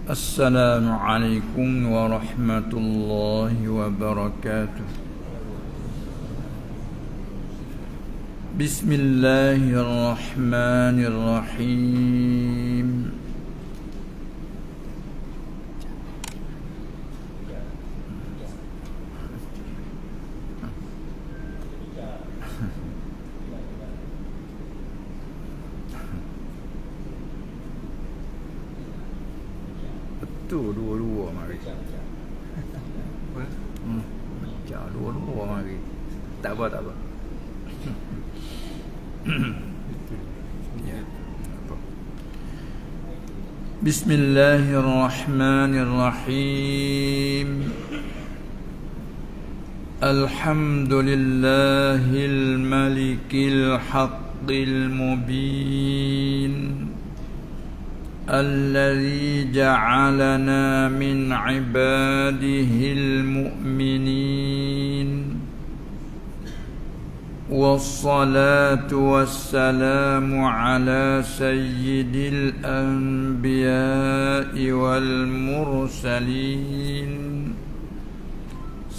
Assalamualaikum warahmatullahi wabarakatuh. Bismillahirrahmanirrahim. Betul dua-dua mari. Baca dua-dua mari. Tak apa. Ya. Bismillahirrahmanirrahim. Alhamdulillahil malikil haqqil mubin. الذي جعلنا من عباده المؤمنين والصلاة والسلام على سيد الأنبياء والمرسلين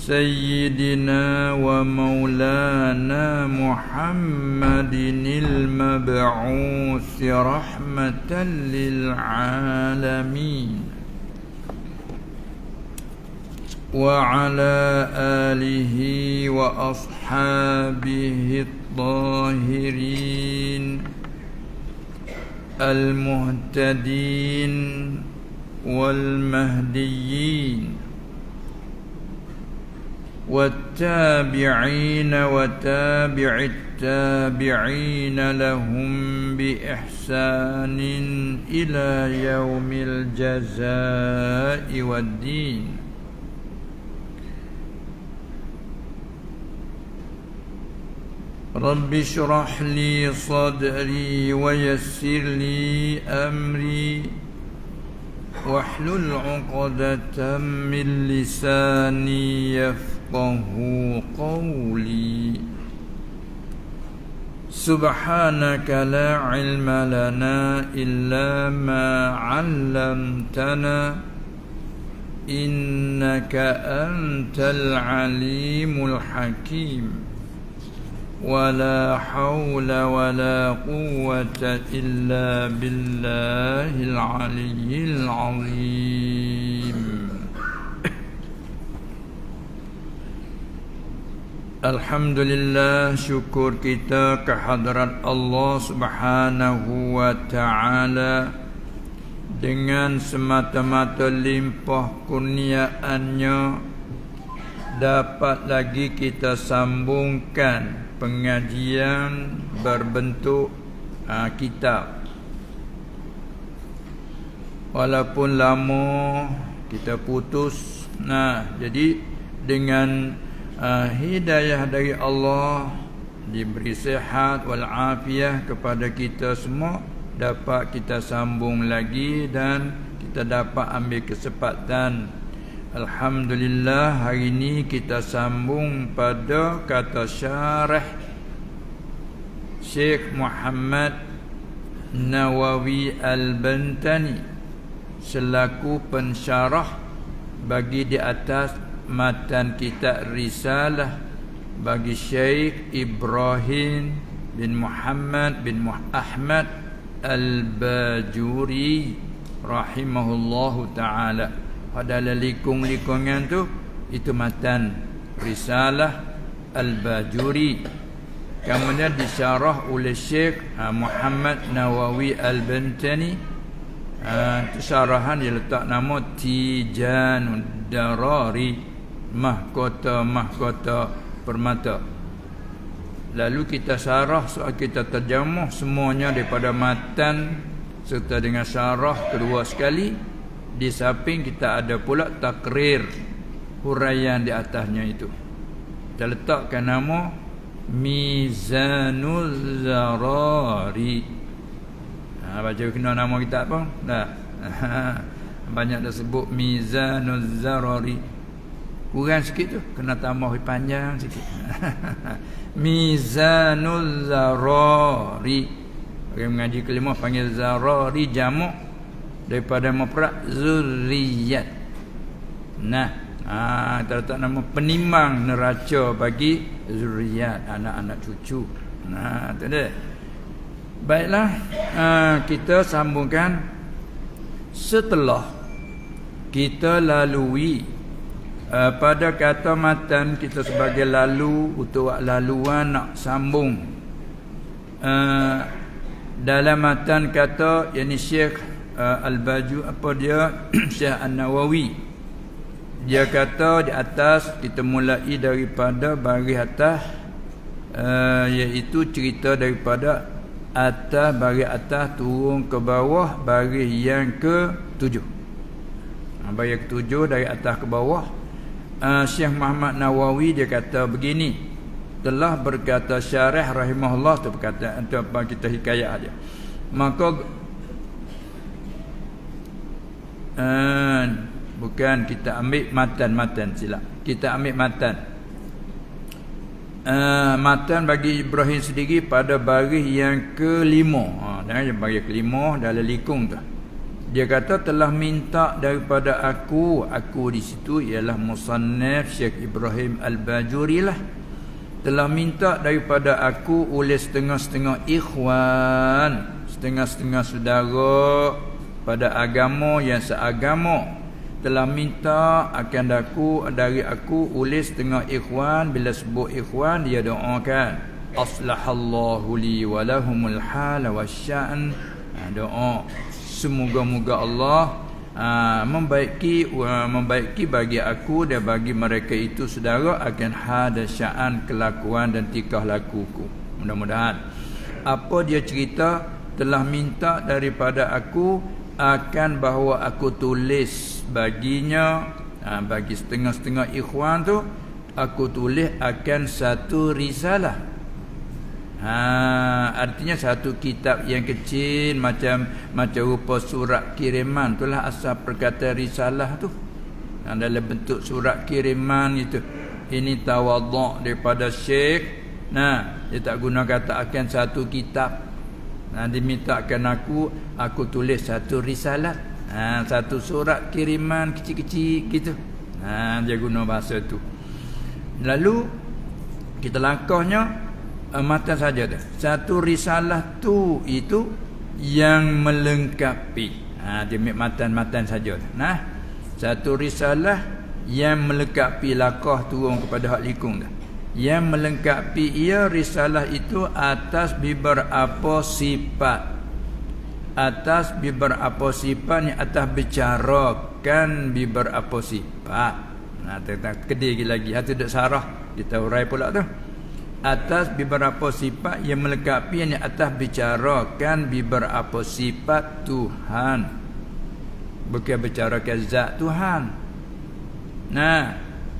سيدنا ومولانا محمد المبعوث رحمة للعالمين وعلى آله وأصحابه الطاهرين المهتدين والمهديين والتابعين وتابع التابعين لهم بإحسان إلى يوم الجزاء والدين. رب اشرح لي صدري ويسر لي أمري واحلل عقدة من لساني يفقه قولي. سبحانك لا علم لنا إلا ما علمتنا إنك أنت العليم الحكيم ولا حول ولا قوة إلا بالله العلي العظيم. Alhamdulillah, syukur kita kehadrat Allah Subhanahu wa ta'ala dengan semata-mata limpah kurniaannya dapat lagi kita sambungkan pengajian berbentuk kitab. Walaupun lama kita putus, jadi dengan hidayah dari Allah, diberi sihat wal afiyah kepada kita semua, dapat kita sambung lagi dan kita dapat ambil kesempatan. Alhamdulillah, hari ini kita sambung pada kata syarah Syekh Muhammad Nawawi Al-Bantani selaku pensyarah bagi di atas matan kitab Risalah bagi Syekh Ibrahim bin Muhammad bin Ahmad Al-Bajuri rahimahullahu ta'ala. Pada likungan tu itu matan Risalah Al-Bajuri, kemudian disyarah oleh Syekh Muhammad Nawawi Al-Bantani. Itu syarahan dia letak nama Tijanud Darari, mahkota permata. Lalu kita syarah soal kita terjemah semuanya daripada matan serta dengan syarah kedua sekali. Di samping kita ada pula takrir, huraian di atasnya itu. Kita letakkan nama Mizanul Zarari. Baca kena nama kita apa? Dah. Banyak dah sebut Mizanul Zarari. Kurang sikit tu, kena tambah panjang sikit. Mizanul Zarari. Orang mengaji kelimah panggil Zarari jamak. daripada mufrad zurriyat. Nah, kita letak nama penimang neraca bagi zurriyat, anak-anak cucu. Nah, tu dia. Baiklah, kita sambungkan setelah kita lalui pada kata matan kita sebagai lalu untuk laluan nak sambung dalam matan kata yakni Syekh Al-Baju apa dia Syekh An-Nawawi, dia kata di atas kita mulai daripada baris atas iaitu cerita daripada atas baris atas turun ke bawah baris yang ke-7. Baris ke-7 dari atas ke bawah. Syekh Muhammad Nawawi dia kata begini, telah berkata syarih rahimahullah, tu perkataan tu apa kita hikayat aja. Maka bukan kita ambil matan silap. Kita ambil matan. Matan bagi Ibrahim sendiri pada baris yang ke-5. Jangan baris ke-5 dalam likung tu. Dia kata telah minta daripada aku di situ ialah musannaf Syekh Ibrahim Al-Bajuri lah. Telah minta daripada aku oleh setengah-setengah ikhwan, setengah-setengah saudara pada agama yang seagama. Telah minta akan dari aku oleh setengah ikhwan. Bila sebut ikhwan dia doakan aslahallahu li wa lahumul hal wasya'n. Doa semoga-moga Allah membaiki bagi aku dan bagi mereka itu saudara akan hal dan sya'an kelakuan dan tingkah lakuku. Mudah-mudahan apa dia cerita telah minta daripada aku akan bahawa aku tulis baginya, bagi setengah-setengah ikhwan tu aku tulis akan satu risalah. Artinya satu kitab yang kecil macam rupa surat kiriman. Itulah asal perkataan risalah tu. Dalam bentuk surat kiriman itu. Ini tawaduk daripada Syekh. Dia tak guna kata akan satu kitab. Dimintakan aku tulis satu risalah. Satu surat kiriman kecil-kecil gitu. Dia guna bahasa tu. Lalu kita langkahnya matan saja dah. Satu risalah tu itu yang melengkapi. Dia ambil matan saja. Satu risalah yang melengkapi lakah turun kepada hak likung dah. Yang melengkapi ia risalah itu atas beberapa sifat. Atas beberapa sifat ni atas bicarakan beberapa sifat. Tentang kedai lagi. Hati duk sarah kita urai pula tu. Atas beberapa sifat yang melengkapi yang atas bicarakan beberapa sifat Tuhan, bukan bicarakan zat Tuhan.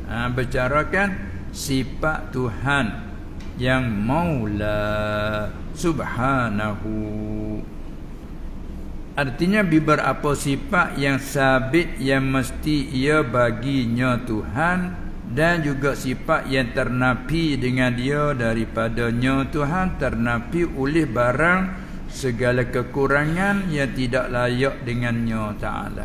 Bicarakan sifat Tuhan yang Maula Subhanahu. Artinya beberapa sifat yang sabit yang mesti ia baginya Tuhan, dan juga sifat yang ternafi dengan dia daripadanya Tuhan, ternafi oleh barang segala kekurangan yang tidak layak dengannya Ta'ala.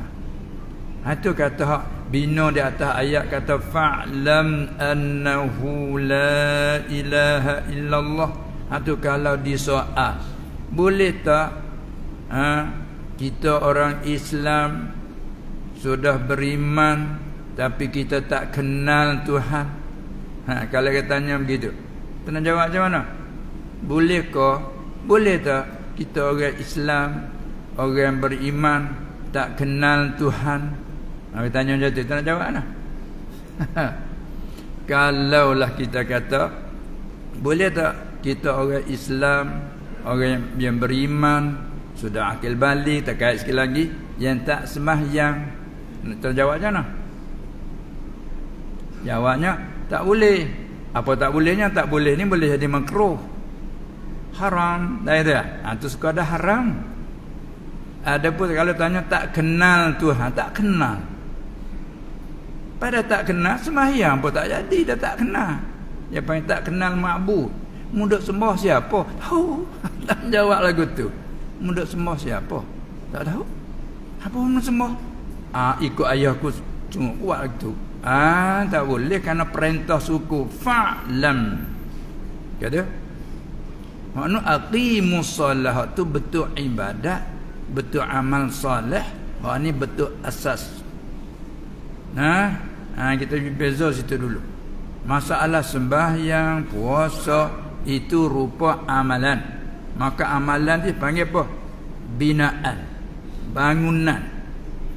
Itu kata hak bina di atas ayat kata fa'lam annahu la ilaha illallah. Itu kalau disoal boleh tak kita orang Islam sudah beriman tapi kita tak kenal Tuhan? Kalau kita tanya begitu, kena jawab macam mana? Bolehkah? Boleh tak kita orang Islam, orang beriman, tak kenal Tuhan? Kita tanya macam tu, kena jawab mana? Kalaulah kita kata boleh tak kita orang Islam, orang yang beriman, sudah akil balik, tak kait sekali lagi, yang tak sembahyang, terjawab macam mana? Jawabnya tak boleh. Apa tak bolehnya? Tak boleh ni boleh jadi makruh, haram. Dah itu itu sekadar haram. Adapun kalau tanya tak kenal Tuhan, tak kenal. Pada tak kenal sembahyang pun tak jadi, dah tak kenal. Yang paling tak kenal ma'bud, muduk sembah siapa? Tahu. Tak jawab lagu tu. Muduk sembah siapa? Tak tahu. Apa nak sembah? Ikut ayahku cuma kuat tu. Tak boleh kerana perintah suku fa'lam. Kata makna aqimus solah tu betul ibadat, betul amal soleh. Hak ni betul asas. Kita beza situ dulu. Masalah sembahyang, puasa itu rupa amalan. Maka amalan dipanggil apa? Binaan, bangunan.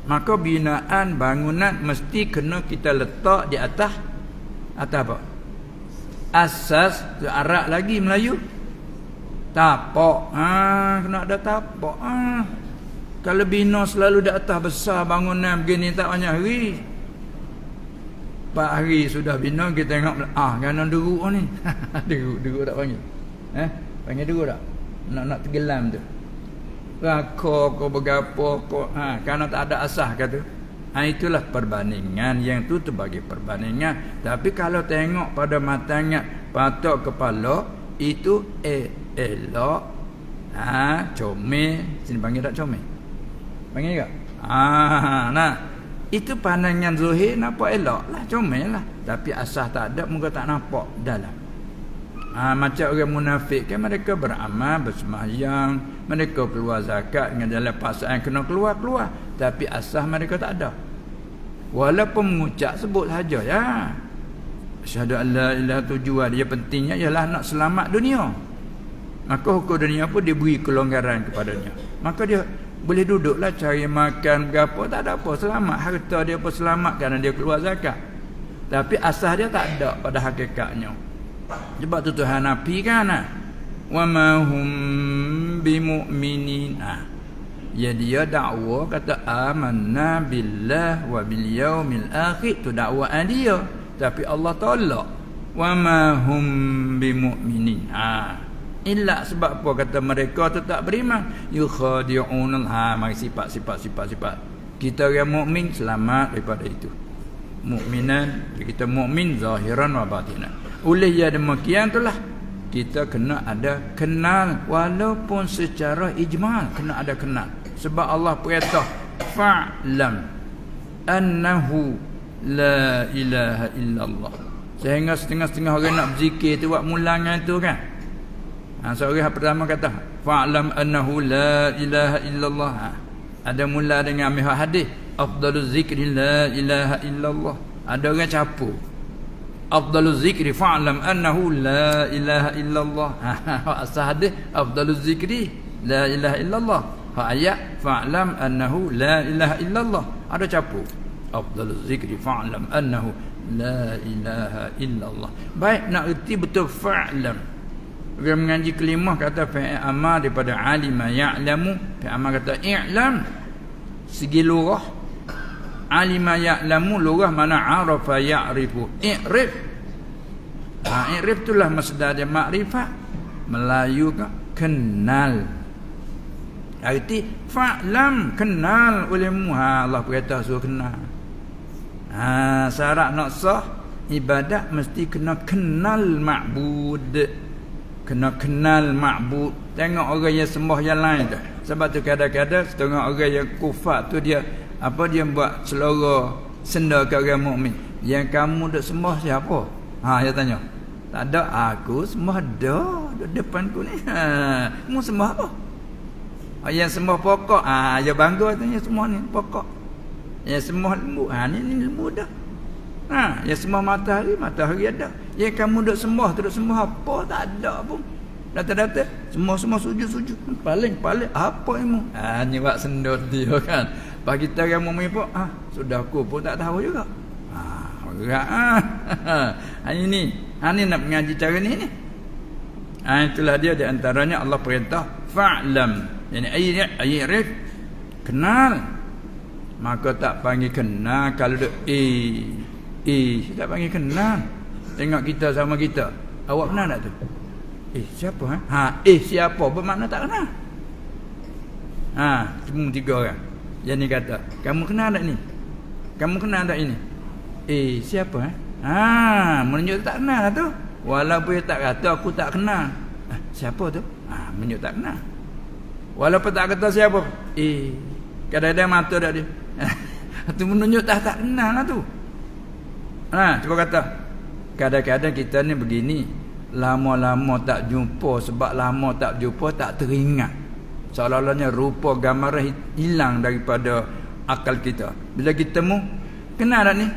Maka binaan, bangunan mesti kena kita letak di atas apa? Asas. Arab lagi Melayu tapak. Kena ada tapak. Kalau bina selalu di atas besar bangunan begini tak banyak hari. 4 hari sudah bina kita tengok kerana deruk ni. deruk tak panggil. Panggil deruk tak? Nak tenggelam tu. Raka kau bergapo kau kerana tak ada asas kata. Itulah perbandingan yang tu bagi perbandingan. Tapi kalau tengok pada matanya patok kepala itu elok. Comel. Sini panggil tak comel? Panggil tak? Nah, itu pandangan zuhir nampak elok lah, comel lah. Tapi asas tak ada, muka tak nampak dalam. Macam orang munafik kan, mereka beramal, bersembahyang, mereka keluar zakat dengan jalan paksaan kena keluar. Tapi asas mereka tak ada. Walaupun mengucap sebut saja ya. Asyhadu an la ilaha tujuan dia pentingnya ialah nak selamat dunia. Maka hukum dunia pun diberi kelonggaran kepadanya. Maka dia boleh duduklah cari makan berapa, tak ada apa, selamat. Harta dia pun selamat kerana dia keluar zakat. Tapi asas dia tak ada pada hakikatnya. Sebab tu Tuhan Nabi kan, wa ma hum bimu'minin. Ya dia dakwa kata amanna billah wa bil yaumil akhir, tu dakwaan dia. Tapi Allah tolak wa ma hum bimu'minin. Illa sebab apa kata mereka tu tak beriman. Yukhadi'un. Mari sifat. Kita orang mukmin selamat daripada itu. Mukminan, kita mukmin zahiran wa batinan. Oleh ya demikian itulah kita kena ada kenal walaupun secara ijmal kena ada kenal. Sebab Allah perintah fa'lam annahu la ilaha illallah. Sehingga setengah-setengah orang nak berzikir tu buat mulangan tu kan. Seorang pertama kata fa'lam annahu la ilaha illallah. Ada mula dengan ambil hadis afdaluz zikri la ilaha illallah. Ada orang capur afdaluz zikri fa'lam annahu la ilaha illallah. Asal hadis afdaluz zikri la ilaha illallah. Ayat fa'lam annahu la ilaha illallah. Ada capur afdaluz zikri fa'lam annahu la ilaha illallah. Baik nak erti betul fa'lam. Orang mengaji kelimah kata fi'il amal daripada alima ya'lamu. Fi'il amal kata i'lam. Segi lurah alima ya'lamu, lurah mana arafa ya'rifu. I'rif. I'rif itulah masdar dia makrifat. Melayu ke kenal. Arti fa'lam, kenal olehmu. Allah berkata suruh kenal. Syarat nak sah ibadat mesti kena kenal ma'bud. Kena kenal ma'bud. Tengok orang yang sembah yang lain tu. Sebab tu kadang-kadang setengah orang yang kufar tu dia buat selera senda ke orang mukmin. Yang kamu duk sembah siapa? Dia tanya. Tak ada, aku sembah dah depanku ni. Kamu sembah apa? Yang sembah pokok. Dia bangga tanya semua ni pokok. Yang sembah lembu. Ni lembu dah. Yang sembah matahari ada. Yang kamu duk sembah tu duk sembah apa? Tak ada pun. Data-data semua sujud. Paling apa ilmu? Ni buat sendot dia kan. Bagi kita yang mukmin pun sudah aku pun tak tahu juga. Ini nak mengaji cara ni. Itulah dia di antaranya Allah perintah fa'lam. Yani ayyirif kenal. Maka tak panggil kenal kalau dia tak panggil kenal. Tengok kita sama kita. Awak kenal tak tu? Siapa siapa bermakna tak kenal. Cuma 3 orang. Yang ni kata, kamu kenal tak ni? Kamu kenal tak ini? Siapa menunjuk tak kenal lah tu. Walaupun dia tak kata aku tak kenal. Siapa tu? Menunjuk tak kenal. Walaupun tak kata siapa. Kadang-kadang mata dah dia. Itu menunjuk tak kenal lah tu. Cuba kata. Kadang-kadang kita ni begini. Lama-lama tak jumpa. Sebab lama tak jumpa tak teringat. Seolah-olahnya rupa gambaran hilang daripada akal kita. Bila kita mu kenal tak ni?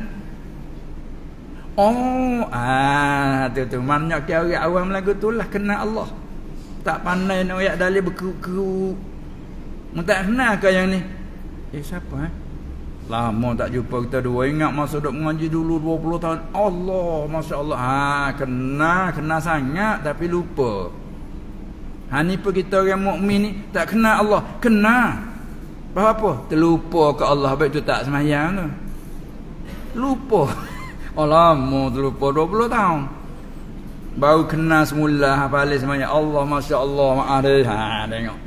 Tu maknanya orang awam lagu tu lah kenal Allah. Tak pandai nak ayat dalil berkeru-keru. Tak kenal ke yang ni? Siapa lama tak jumpa kita dua. Ingat masa duk mengaji dulu 20 tahun. Allah, Masya Allah. Kenal sangat tapi lupa. Ni pun kita orang mukmin ni tak kenal Allah. Kenal. Apa? Terlupa ke Allah. Baik tu tak semayang tu. Lupa. Lama terlupa 20 tahun. Baru kenal semula hafal semayang. Allah, Masya Allah. Maaf dia. Tengok.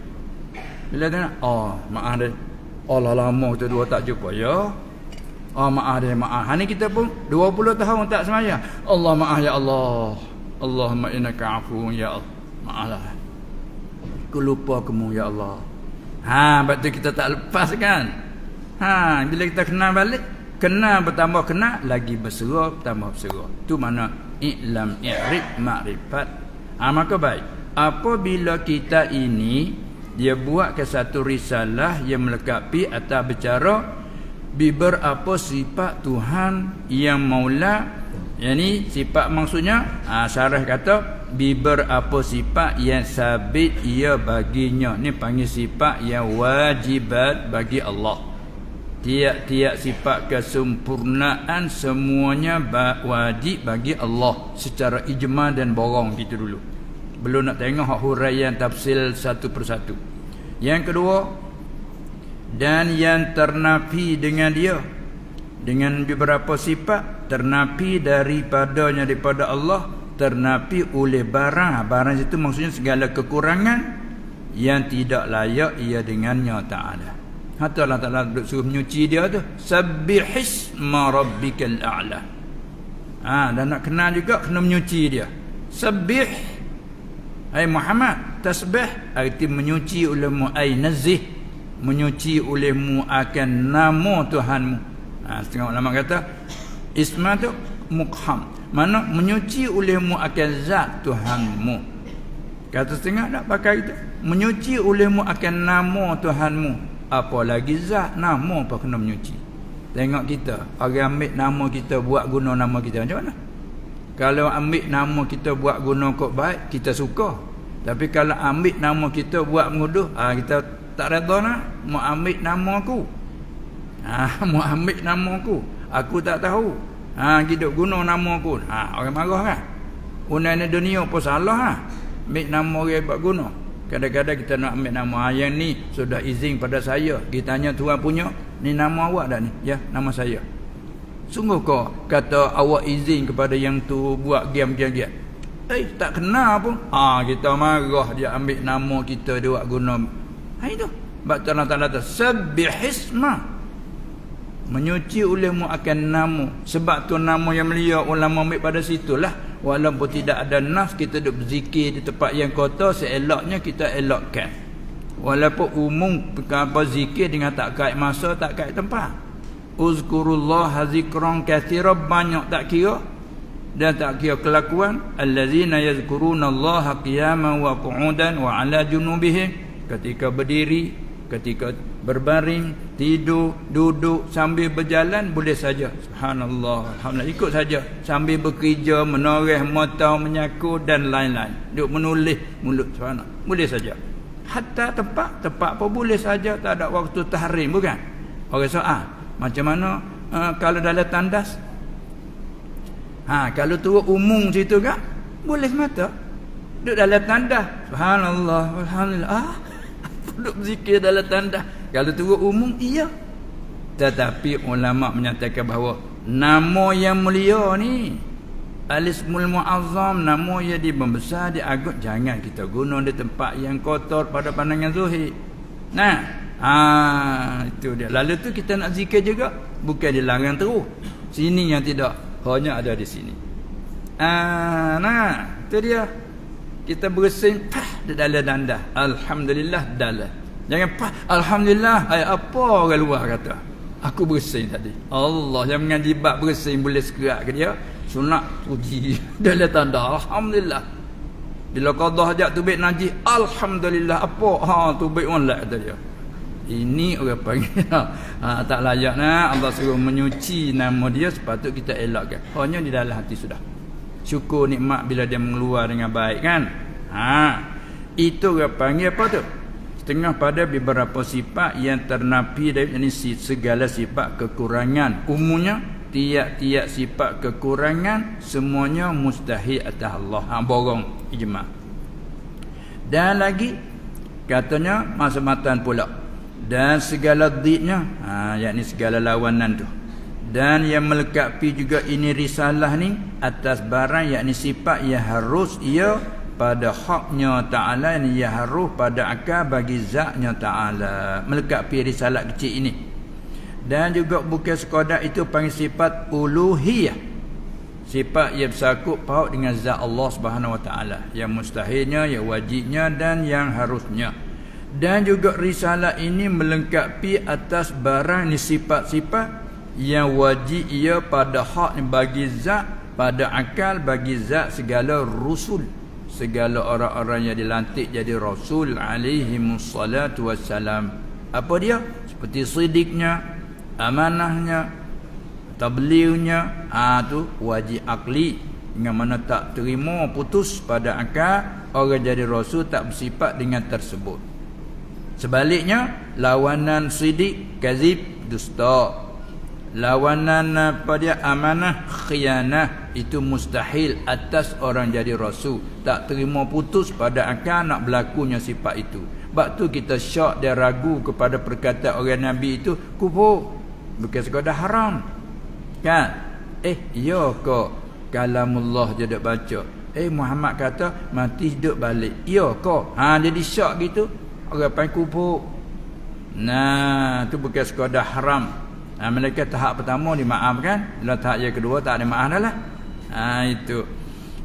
Bila tengok. Maaf dia. Allah lama kita dua tak jumpa. Ya. Maaf dia. Maaf. Ni kita pun 20 tahun tak semayang. Allah, maaf ya Allah. Allahumma innaka afuun ya Allah. Maaflah. Aku lupa kamu ya Allah. Sebab tu kita tak lepas kan. Bila kita kenal balik, kenal bertambah kenal, lagi berserah bertambah berserah. Tu mana i'lam i'rif ma'rifat. Maka baik. Apabila kita ini dia buat ke satu risalah yang melengkapi atau bercara beberapa sifat Tuhan yang Maula. Yang ni sifat maksudnya syarah kata beberapa sifat yang sabit ia baginya. Ni panggil sifat yang wajibat bagi Allah. Tiap-tiap sifat kesempurnaan semuanya wajib bagi Allah secara ijma' dan borong gitu dulu. Belum nak tengok huraian tafsil satu persatu. Yang kedua, dan yang ternafi dengan dia, dengan beberapa sifat ternafi daripadanya, daripada Allah, ternafi oleh barang. Barang itu maksudnya segala kekurangan yang tidak layak ia dengannya ta'ala. Hatta Allah Ta'ala suruh menyuci dia tu. Sabbihisma rabbikal a'la. Dan nak kenal juga kena menyuci dia. Sabbih, hai Muhammad, tasbih arti menyuci olehmu, ai nazih, menyuci olehmu akan nama Tuhanmu. Setengah ulama kata isma tu mukham, mana menyuci olehmu akan zat Tuhanmu. Kata setengah tak pakai itu, menyuci olehmu akan nama Tuhanmu. Apalagi zat, nama apa kena menyuci. Tengok kita, orang ambil nama kita buat guna nama kita macam mana? Kalau ambil nama kita buat guna kok baik, kita suka. Tapi kalau ambil nama kita buat menguduh, kita tak reda nak. Mau ambil nama aku. Mau ambil nama aku. Aku tak tahu. Hidup guna nama aku. Orang marah kan? Unai dunia apa salah ambil nama orang buat guna. Kadang-kadang kita nak ambil nama yang ni sudah izin pada saya. Kita tanya tuan punya, ni nama awak dah ni? Ya, nama saya. Sungguh kau kata awak izin kepada yang tu buat game-game. Tak kenal pun. Kita marah dia ambil nama kita dia buat guna. Itu. Sebab Allah Ta'ala kata sabbihisma, menyuci olehmu akan nama. Sebab tu nama yang mulia ulama ambil pada situlah. Walaupun tidak ada nas, kita duduk berzikir di tempat yang kotor, seeloknya kita elokkan. Walaupun umum apa zikir dengan tak kait masa, tak kait tempat. Uzkurullah zikran katsira, banyak tak kira dan tak kira kelakuan. Allazina yazkurunallaha qiyaman wa qu'udan wa 'ala junubihim, ketika berdiri, ketika berbaring, tidur, duduk, sambil berjalan boleh saja. Subhanallah, alhamdulillah, ikut saja. Sambil bekerja, menoreh mata, menyaku dan lain-lain. Duduk menulis mulut, subhanallah, boleh saja. Hatta tempat apa boleh saja, tak ada waktu tahrim, bukan? Orang soal, macam mana kalau dalam tandas? Kalau turun umum situ kan, boleh semata. Duduk dalam tandas, subhanallah, alhamdulillah. Duduk berzikir dalam tandas. Kalau turun umum, iya. Tetapi ulama menyatakan bahawa nama yang mulia ni, al-ismul mu'azzam, nama yang dibesar, diagut, jangan kita guna di tempat yang kotor pada pandangan zuhir. Itu dia. Lalu tu kita nak zikir juga, bukan dilarang terus. Sini yang tidak, hanya ada di sini. Itu dia. Kita bersin di dalam dandah. Alhamdulillah dalam. Jangan alhamdulillah, apa orang luar kata? Aku bersin tadi. Allah yang mengaji bab bersin boleh sekerak ke dia. Sunat puji. Dia lihat tanda alhamdulillah. Bila qadah hajat tubik najis, alhamdulillah apa? Tubik molek kata dia. Ini orang panggil tak layak nak. Allah suruh menyuci nama dia, sepatut kita elakkan. Hanya di dalam hati sudah. Syukur nikmat bila dia mengeluar dengan baik kan. Itu orang panggil apa tu? Setengah pada beberapa sifat yang ternapi dari segala sifat kekurangan. Umumnya tiap-tiap sifat kekurangan semuanya mustahil atas Allah. Borong ijma'. Dan lagi katanya masa-matan pula. Dan segala dhidnya, yakni segala lawanan tu. Dan yang melengkapi juga ini risalah ni atas barang yakni sifat yang harus ia pada haknya Ta'ala, ini ia harus pada akal bagi zatnya Ta'ala, melengkapi risalah kecil ini. Dan juga bukan sekadar itu panggil sifat uluhiyah, sifat yang bersangkut paut dengan zat Allah Subhanahu Wa Ta'ala, yang mustahilnya, yang wajibnya dan yang harusnya. Dan juga risalah ini melengkapi atas barang ni sifat-sifat yang wajib ia pada hak bagi zat, pada akal bagi zat segala rusul, segala orang-orang yang dilantik jadi rasul alaihi wassalatu wassalam. Apa dia? Seperti sidiknya, amanahnya, tablighnya, tu wajib akli, dengan mana tak terima putus pada akal orang jadi rasul tak bersifat dengan tersebut. Sebaliknya lawanan sidik kazib, dusta. Lawanan apa dia? Amanah, khianah, itu mustahil atas orang jadi rasul. Tak terima putus pada akal nak berlakunya sifat itu. Sebab tu kita syak dan ragu kepada perkataan orang Nabi itu kufur. Bukan sekadar haram. Kan? Ya ke kalamullah je duk baca. Muhammad kata mati hidup balik. Ya ke? Jadi syak gitu. Orang panggil kufur. Tu bukan sekadar haram. Mereka tahap pertama dimaafkan, dalam tahap yang kedua tak ada maaf dah lah.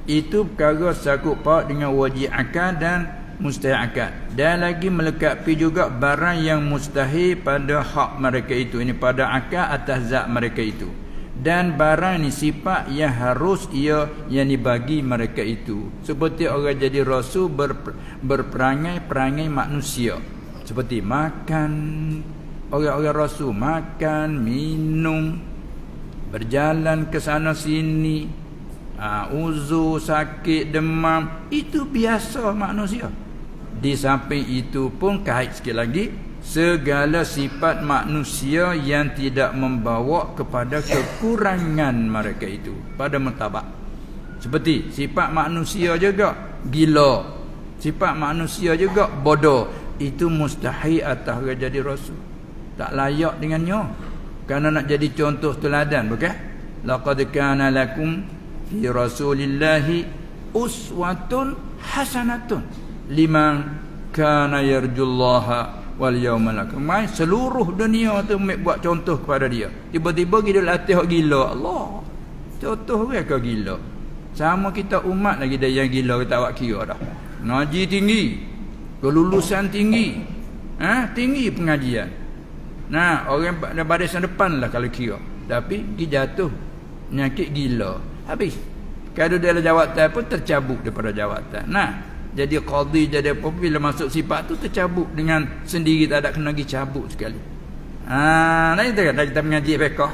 Itu perkara sakut paut dengan wajib akal dan mustahil akal. Dan lagi melengkapi juga barang yang mustahil pada hak mereka itu, ini pada akal atas zat mereka itu. Dan barang ni sifat yang harus ia yang dibagi mereka itu. Seperti orang jadi rasul berperangai manusia. Seperti makan, orang-orang rasul makan, minum, berjalan ke sana sini, uzur, sakit, demam, itu biasa manusia. Di samping itu pun kait sikit lagi, segala sifat manusia yang tidak membawa kepada kekurangan mereka itu pada martabat. Seperti sifat manusia juga gila, sifat manusia juga bodoh. Itu mustahil atas orang jadi rasul. Tak layak dengannya. Kerana nak jadi contoh teladan, bukan? Laqad kana lakum fi rasulillahi uswatun hasanatun liman kana yarjullaha wal yawmal akhir. Seluruh dunia tu buat contoh kepada dia. Tiba-tiba kita latih hak gila. Allah. Contoh ke gila. Sama kita umat lagi dah yang gila kita awak kira dah. Ngaji tinggi, kelulusan tinggi. Tinggi pengajian. Orang barisan depan lah kalau kira. Tapi dia jatuh penyakit gila. Habis. Kalau dia ada jawatan pun tercabut daripada jawatan. Jadi qadhi jadi apa bila masuk sifat tu tercabut dengan sendiri, tak ada kena pergi cabut sekali. Itu kan kita mengaji fiqh.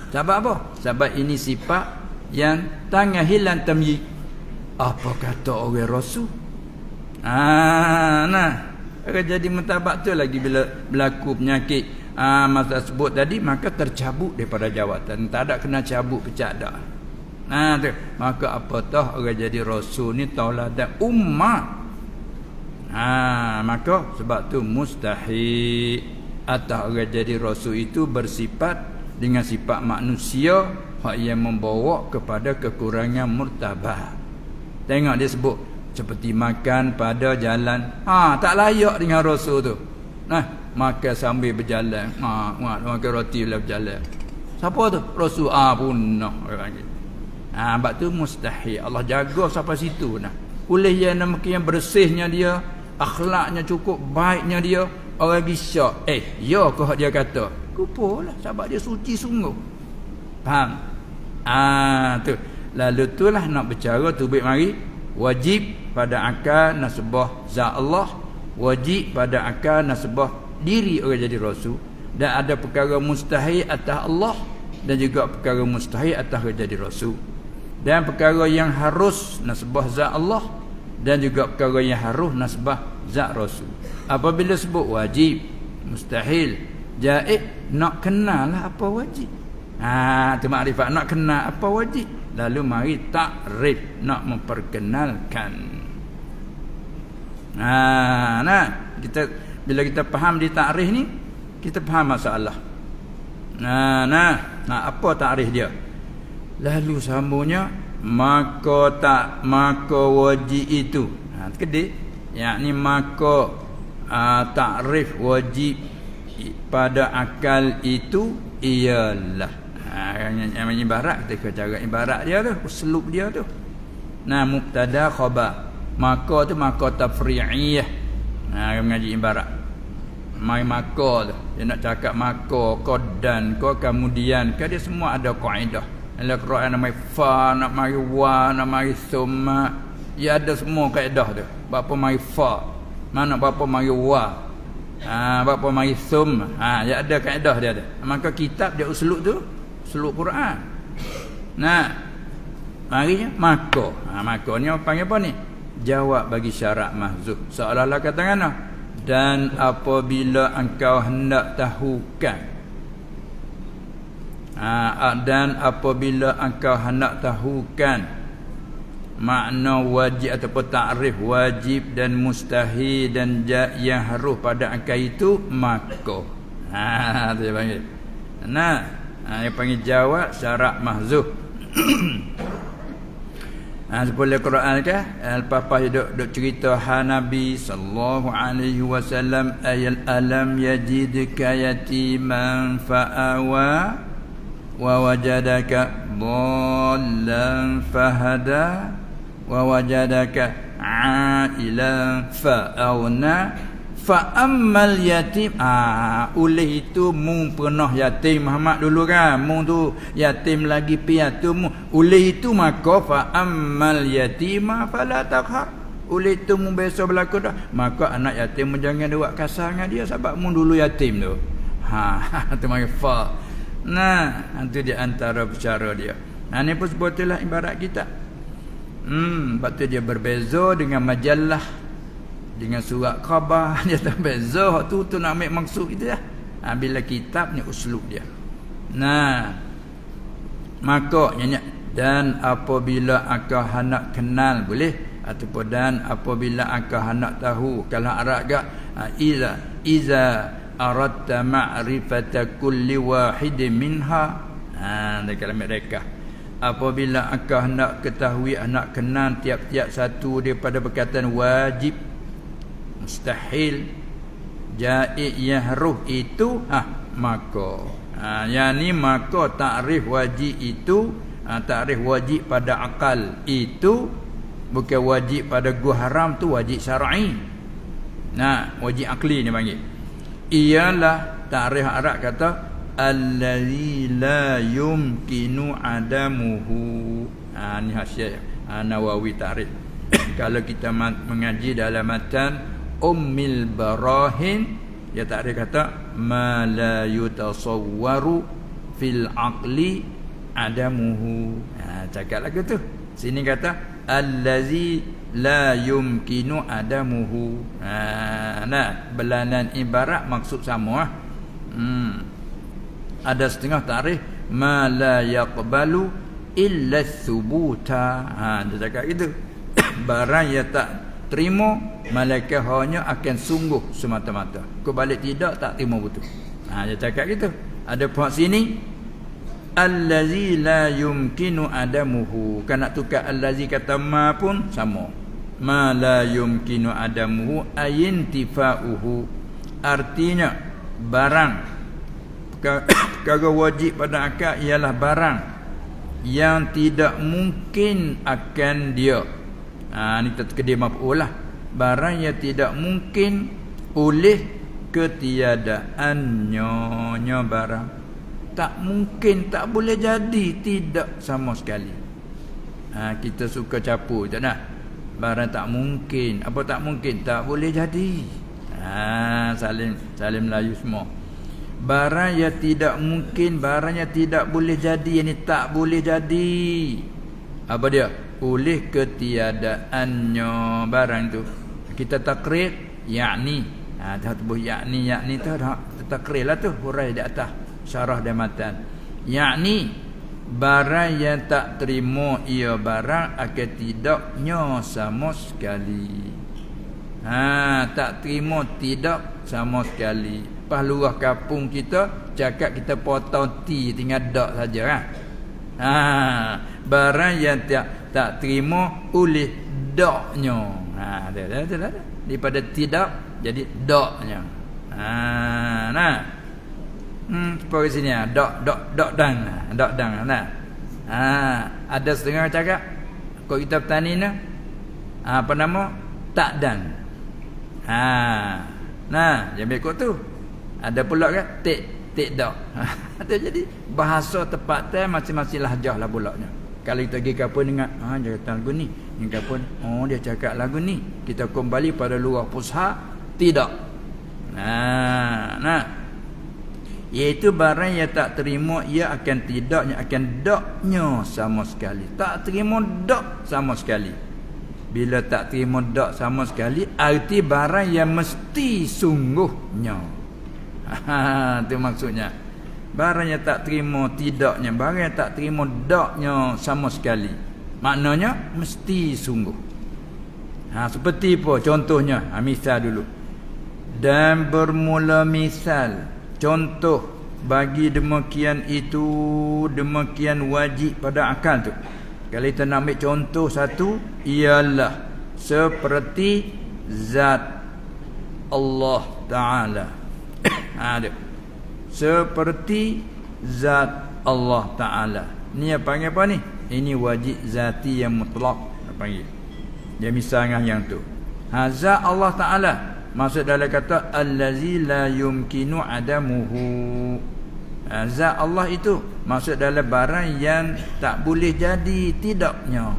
Sebab apa? Sebab ini sifat yang tangan hilang tamyiz. Apa kata orang rasul? Akan jadi mentabak tu lagi bila berlaku penyakit masa sebut tadi, maka tercabut daripada jawatan. Tak ada kena cabut pecah dah. Tu. Maka apatah orang jadi rasul ni tauladan ummah. Maka sebab tu mustahil atas orang jadi rasul itu bersifat dengan sifat manusia yang membawa kepada kekurangan martabat. Tengok dia sebut seperti makan pada jalan. Tak layak dengan rasul tu. Makan sambil berjalan. Makan roti bila berjalan. Siapa tu? Rasul. Punah orang gitu. Sebab tu mustahil. Allah jaga sampai situ. Oleh yang bersihnya dia, akhlaknya cukup, baiknya dia, orang risau. Ya ke hak dia kata? Kupulah sebab dia suci sungguh. Faham? Tu. Lalu itulah nak bercara tu baik mari. Wajib pada akal nasbah zat Allah, wajib pada akal nasbah diri orang jadi rasul, dan ada perkara mustahil atas Allah dan juga perkara mustahil atas orang jadi rasul, dan perkara yang harus nasbah zat Allah dan juga perkara yang harus nasbah zat rasul. Apabila sebut wajib, mustahil, jaiz, nak kenal lah apa wajib. Tu makrifat, nak kenal apa wajib. Lalu mari takrif, nak memperkenalkan. Kita bila kita faham di takrif ni, kita faham masalah. Apa takrif dia? Lalu sambungnya maka wajib itu. Kedik, yakni maka takrif wajib pada akal itu ialah yang ibarat, kita cara ibarat dia tu, uslub dia tu. Mubtada khabar. Maka tu maka tafri'iyah. Mengaji ibarat. Mai maka tu. Dia nak cakap maka, qadan, kemudian, dia semua ada kaedah. Dalam Quran nak mai fa, nak mai wa, nak mai summa. Ya ada semua kaedah tu. Bapa mai fa, mana bapa mai wa. Bapa mai summa. Ya ada kaedah dia tu. Maka kitab dia uslub tu uslub Quran. Marinya maka. Maka ni apa panggil apa ni? Jawab bagi syarat mahzuf. Seolah-olah katakan dan apabila engkau hendak tahukan. Dan apabila engkau hendak tahukan makna wajib ataupun takrif wajib dan mustahil dan yang harus pada engkau itu, maka. Dia panggil. Yang panggil jawab syarat mahzuf. Sebelum Quran ke, lepas duk cerita Nabi sallallahu alaihi wasallam, ayat alam yajidka yatiman fa'awa wa wajadaka dhallan fahada wa wajadaka ailan fa'auna fa ammal yatim. Oleh itu mung pernah yatim Muhammad dulu kan, mung tu yatim lagi piatu mung. Oleh itu maka fa ammal yatima fala taqhar. Oleh itu mung biasa berlaku dah, maka anak yatim jangan buat kasar dengan dia sebab mung dulu yatim tu. Tu mari fa. Itu di antara bicara dia. Ni pun sebutlah ibarat kita. Sebab tu dia berbeza dengan majalah, dengan surat khabar. Dia tak beza tu nak ambil maksud itu lah. Bila kitab ni uslub dia. Maka dan apabila engkau hendak kenal boleh, ataupun dan apabila engkau hendak tahu. Kalau Arab gak iza aradta ma'rifata kulli wahidin minha. Dalam mereka, apabila engkau hendak ketahui, hendak kenal tiap-tiap satu daripada perkataan wajib, mustahil, jaiz, yang harus itu, maka. Yani maka takrif wajib itu, takrif wajib pada akal itu bukan wajib pada gua haram, tu wajib syar'i. Wajib akli ni panggil. Ialah takrif Arab kata allazi la yumkinu adamuhu. Ni hasiah Nawawi takrif. Kalau kita mengaji dalam matan Ummil Barahin, dia takrif kata ma la yutasawwaru fil aqli adamuhu. Cakap lagu tu. Sini kata allazi la yumkinu adamuhu. Belanan ibarat maksud sama. Ada setengah takrif ma la yaqbalu illa thubuta. Dia cakap gitu. Barang yang tak terima, malaikat hanya akan sungguh semata-mata. Kau balik tidak, tak terima betul. Dia cakap gitu. Ada pihak sini allazi la yumkinu adamuhu. Kan nak tukar allazi kata ma pun sama. Ma la yumkinu adamuhu ayintifa'uhu. Artinya barang perkara wajib pada akal ialah barang yang tidak mungkin akan dia. Ni kita kedim maf'ul lah. barang yang tidak mungkin oleh ketiadaannya barang. Tak mungkin, tak boleh jadi, tidak sama sekali. Kita suka capur tak nak? Barang tak mungkin. Apa tak mungkin? Tak boleh jadi. Salim Melayu semua. Barang yang tidak mungkin, barang yang tidak boleh jadi, yang ni tak boleh jadi. Apa dia? Oleh ketiadaannya barang tu. Kita takrir yakni. Dah tubuh yakni tu dah takrir lah tu, hurai di atas syarah dan matan. Yakni barang yang tak terima ia barang akan tidaknya sama sekali. Tak terima tidak sama sekali. Pas lurah kampung kita cakap kita potong T tinggal dak saja barang yang tak terima oleh daknya. Dah. Daripada tidak jadi daknya. Seperti sini dak dan. Ada setengah cakap kalau kita petani ni apa nama? Tak dan. Jangan ikut tu. Ada pula kan tik dak. Jadi bahasa tepat masing-masing lahjah lah pulaknya. Kalau kita pergi kapun dengar dia kata lagu ni, yang kapun dia cakap lagu ni, kita kembali pada luar pusha tidak. Iaitu barang yang tak terima ia akan tidaknya, akan daknya sama sekali. Tak terima dak sama sekali. Bila tak terima dak sama sekali, arti barang yang mesti sungguhnya. Itu maksudnya. Barang yang tak terima tidaknya, barang yang tak terima daknya sama sekali. Maknanya mesti sungguh. Seperti apa contohnya? Misal dulu. Dan bermula misal, contoh bagi demikian itu, demikian wajib pada akal tu. Kalau kita nak ambil contoh satu, ialah seperti zat Allah Ta'ala. Seperti zat Allah Ta'ala. Ni apa panggil apa ni? Ini wajib zati yang mutlak panggil. Dia misalnya yang tu. Zat Allah Ta'ala. Maksud dalam kata allazi la yumkinu adamuhu. Zat Allah itu maksud dalam barang yang tak boleh jadi tidaknya.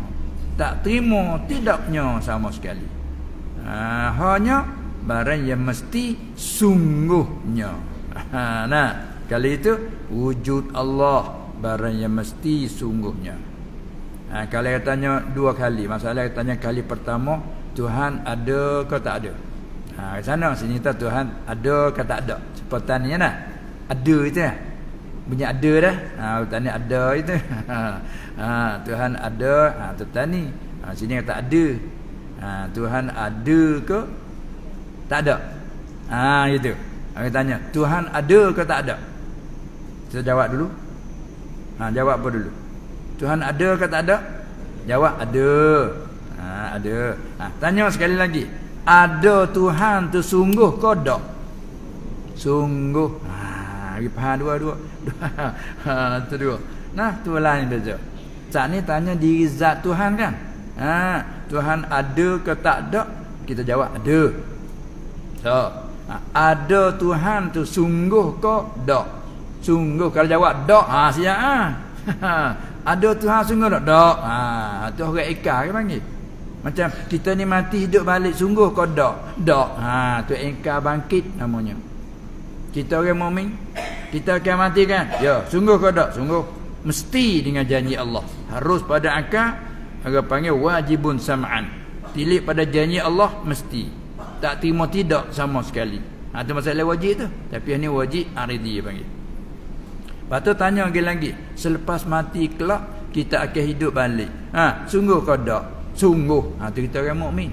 Tak terima tidaknya sama sekali. Hanya barang yang mesti sungguhnya. Kali itu wujud Allah, barang yang mesti sungguhnya. Kalau saya tanya dua kali, masalah saya tanya kali pertama, Tuhan ada ke tak ada? Sana sini kita Tuhan ada ke tak ada? Sepertinya nah. Ada itu ya. Bunyi ada dah. Tanya ada itu. Tuhan ada, tu tani. Sini kata ada. Tuhan ada ke tak ada? Gitu. Kita tanya, Tuhan ada ke tak ada? Kita jawab dulu. Jawab apa dulu? Tuhan ada ke tak ada? Jawab ada. Ada. Tanya sekali lagi. Ada Tuhan tu sungguh ke tak? Sungguh. Faham dua. Tu dua. Tu lain beza. Saat ni tanya diri zat Tuhan kan? Tuhan ada ke tak ada? Kita jawab ada. So, ada Tuhan tu sungguh ke tak? Sungguh. Kalau jawab tak, siap ada Tuhan sungguh tak? Tak. Tu orang ikar ke panggil? Macam kita ni mati hidup balik sungguh ke tak? Tak. Tu ikar bangkit namanya. Kita orang mukmin, kita akan mati kan? Ya, sungguh ke tak? Sungguh. Mesti dengan janji Allah. Harus pada akal, orang panggil wajibun sam'an. Tilik pada janji Allah mesti. Tak terima tidak sama sekali. Itu masalah wajib tu. Tapi ini wajib aridi panggil. Lepas tu tanya lagi. Selepas mati kelak kita akan hidup balik. Sungguh ke tak? Sungguh. Tu kita orang mukmin.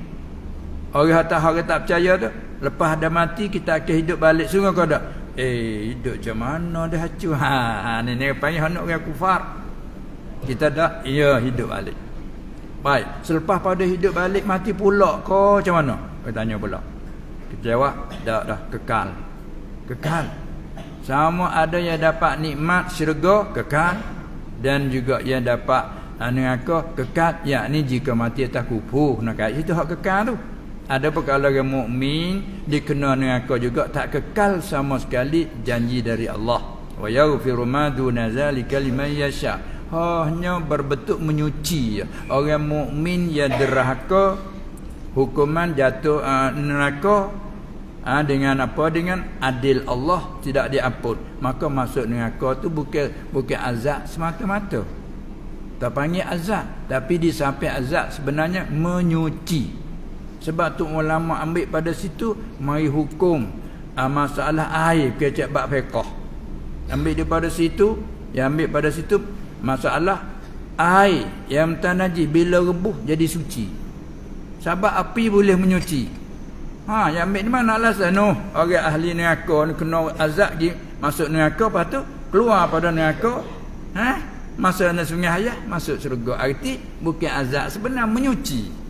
Orang tak percaya tu, lepas dah mati kita akan hidup balik. Sungguh ke tak? Hidup macam mana dah hacu. Ni panggil hendak orang kufar. Kita dah hidup balik. Baik, selepas pada hidup balik mati pula ke macam mana? Kita tanya pula. Kita jawab, dah kekal. Kekal. Sama ada yang dapat nikmat syurga, kekal, dan juga yang dapat neraka, kekal. Yakni jika mati atas kufur, nak kat situ hak kekal tu. Adapun kalau orang mukmin dikena neraka juga tak kekal sama sekali janji dari Allah. Wa yaghfiru ma duna zalika liman yasha. Hanya berbentuk menyuci. Orang mukmin yang derhaka hukuman jatuh neraka dengan apa? Dengan adil Allah tidak diampun. Maka masuk neraka tu bukan azab semata-mata. Tak panggil azab, tapi di samping azab sebenarnya menyuci. Sebab tu ulama ambil pada situ mari hukum masalah air kecek bab fiqh. Ambil daripada situ, yang ambil pada situ masalah air yang najis bila rebuh jadi suci. Sebab api boleh menyuci. Yang ambil di mana alasan orang ahli neraka kena azab masuk neraka, lepas tu keluar pada neraka, masuk dalam sungai hayat, masuk syurga. Arti bukan azab, sebenarnya menyuci.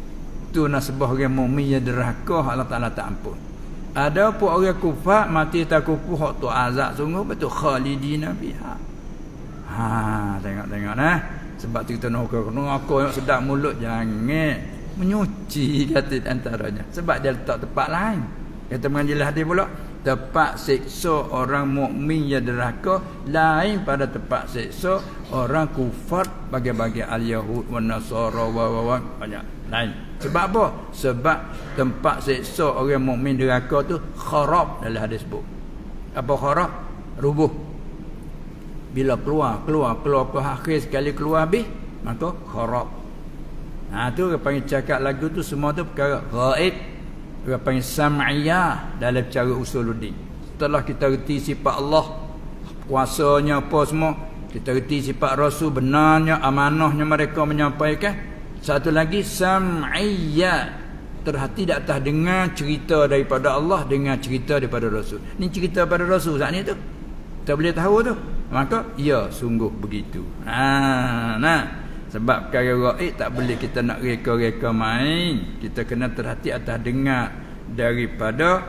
Tu nasbah orang mukmin yang derhaka Allah Taala tak ampun. Ada pun orang kufar mati tak kufur hak tu azab sungguh betul khalidina fiha. Tengok sebab kita nak kena yang sedap mulut jangan menyuci kata antaranya. Sebab dia letak tempat lain. Kata mengajilah hadis pula, tempat seksa orang mukmin yang derhaka lain pada tempat seksa orang kufar bagi-bagi al-Yahud wan Nasara wa banyak lain. Sebab apa? Sebab tempat seksa orang mukmin derhaka tu kharab dalam hadis sebut. Apa kharab? Rubuh. Bila keluar ke akhir sekali keluar habis, maka kharab. Tu orang panggil cakap lagu tu semua tu perkara ghaib. Orang panggil sam'iyah dalam cara usuluddin. Setelah kita reti sifat Allah, kuasanya apa semua, kita reti sifat Rasul, benarnya amanahnya mereka menyampaikan. Satu lagi sam'iyah, terhati di atas dengar cerita daripada Allah, dengar cerita daripada Rasul. Ni cerita daripada Rasul saat ni tu kita boleh tahu tu, maka ya sungguh begitu. Sebab perkara gaib tak boleh kita nak reka-reka main. Kita kena terhati atas dengar daripada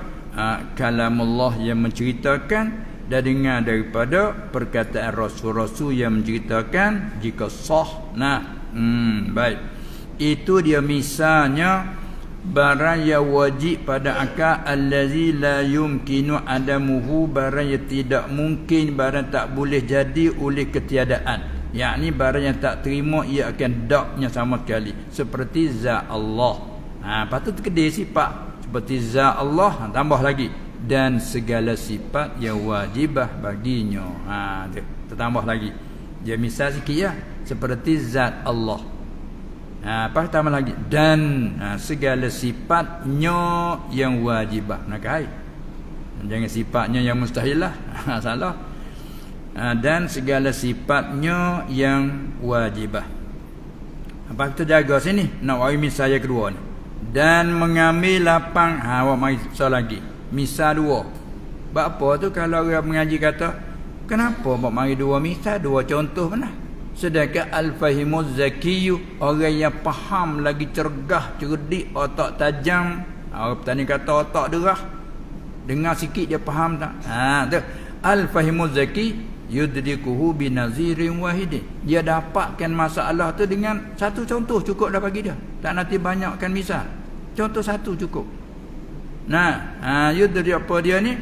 kalamullah yang menceritakan, dan dengar daripada perkataan Rasul-Rasul yang menceritakan jika sah. Baik. Itu dia misalnya barang yang wajib pada akal, allazi la yumkinu adamuhu, barang yang tidak mungkin, barang tak boleh jadi oleh ketiadaan. Yakni barang yang tak terima ia akan daknya sama sekali, seperti zat Allah. Patut kedai sifat seperti zat Allah, tambah lagi dan segala sifat yang wajibah baginya. Kita tambah lagi. Dia misal sikit ya, seperti zat Allah. Apa tambah lagi dan segala sifatnya yang wajibah. Jangan sifatnya yang mustahil lah. Salah. Dan segala sifatnya yang wajibah. Apa kita jaga sini? Nak wari misal yang kedua ni. Dan mengambil lapang. Awak mari soal lagi. Misal dua. Sebab apa tu kalau orang mengaji kata, kenapa awak mari dua misal, dua contoh mana? Sedangkan al-fahimuz zakiyu, orang yang faham lagi cergah, cerdik, otak tajam. Orang petani kata otak derah, dengar sikit dia faham tak? Tu al-fahimuz zaki yudrikuhu binazirin wahidin. Dia dapatkan masalah tu dengan satu contoh cukup dah bagi dia. Tak nanti banyakkan misal. Contoh satu cukup. Yudrik apa dia ni?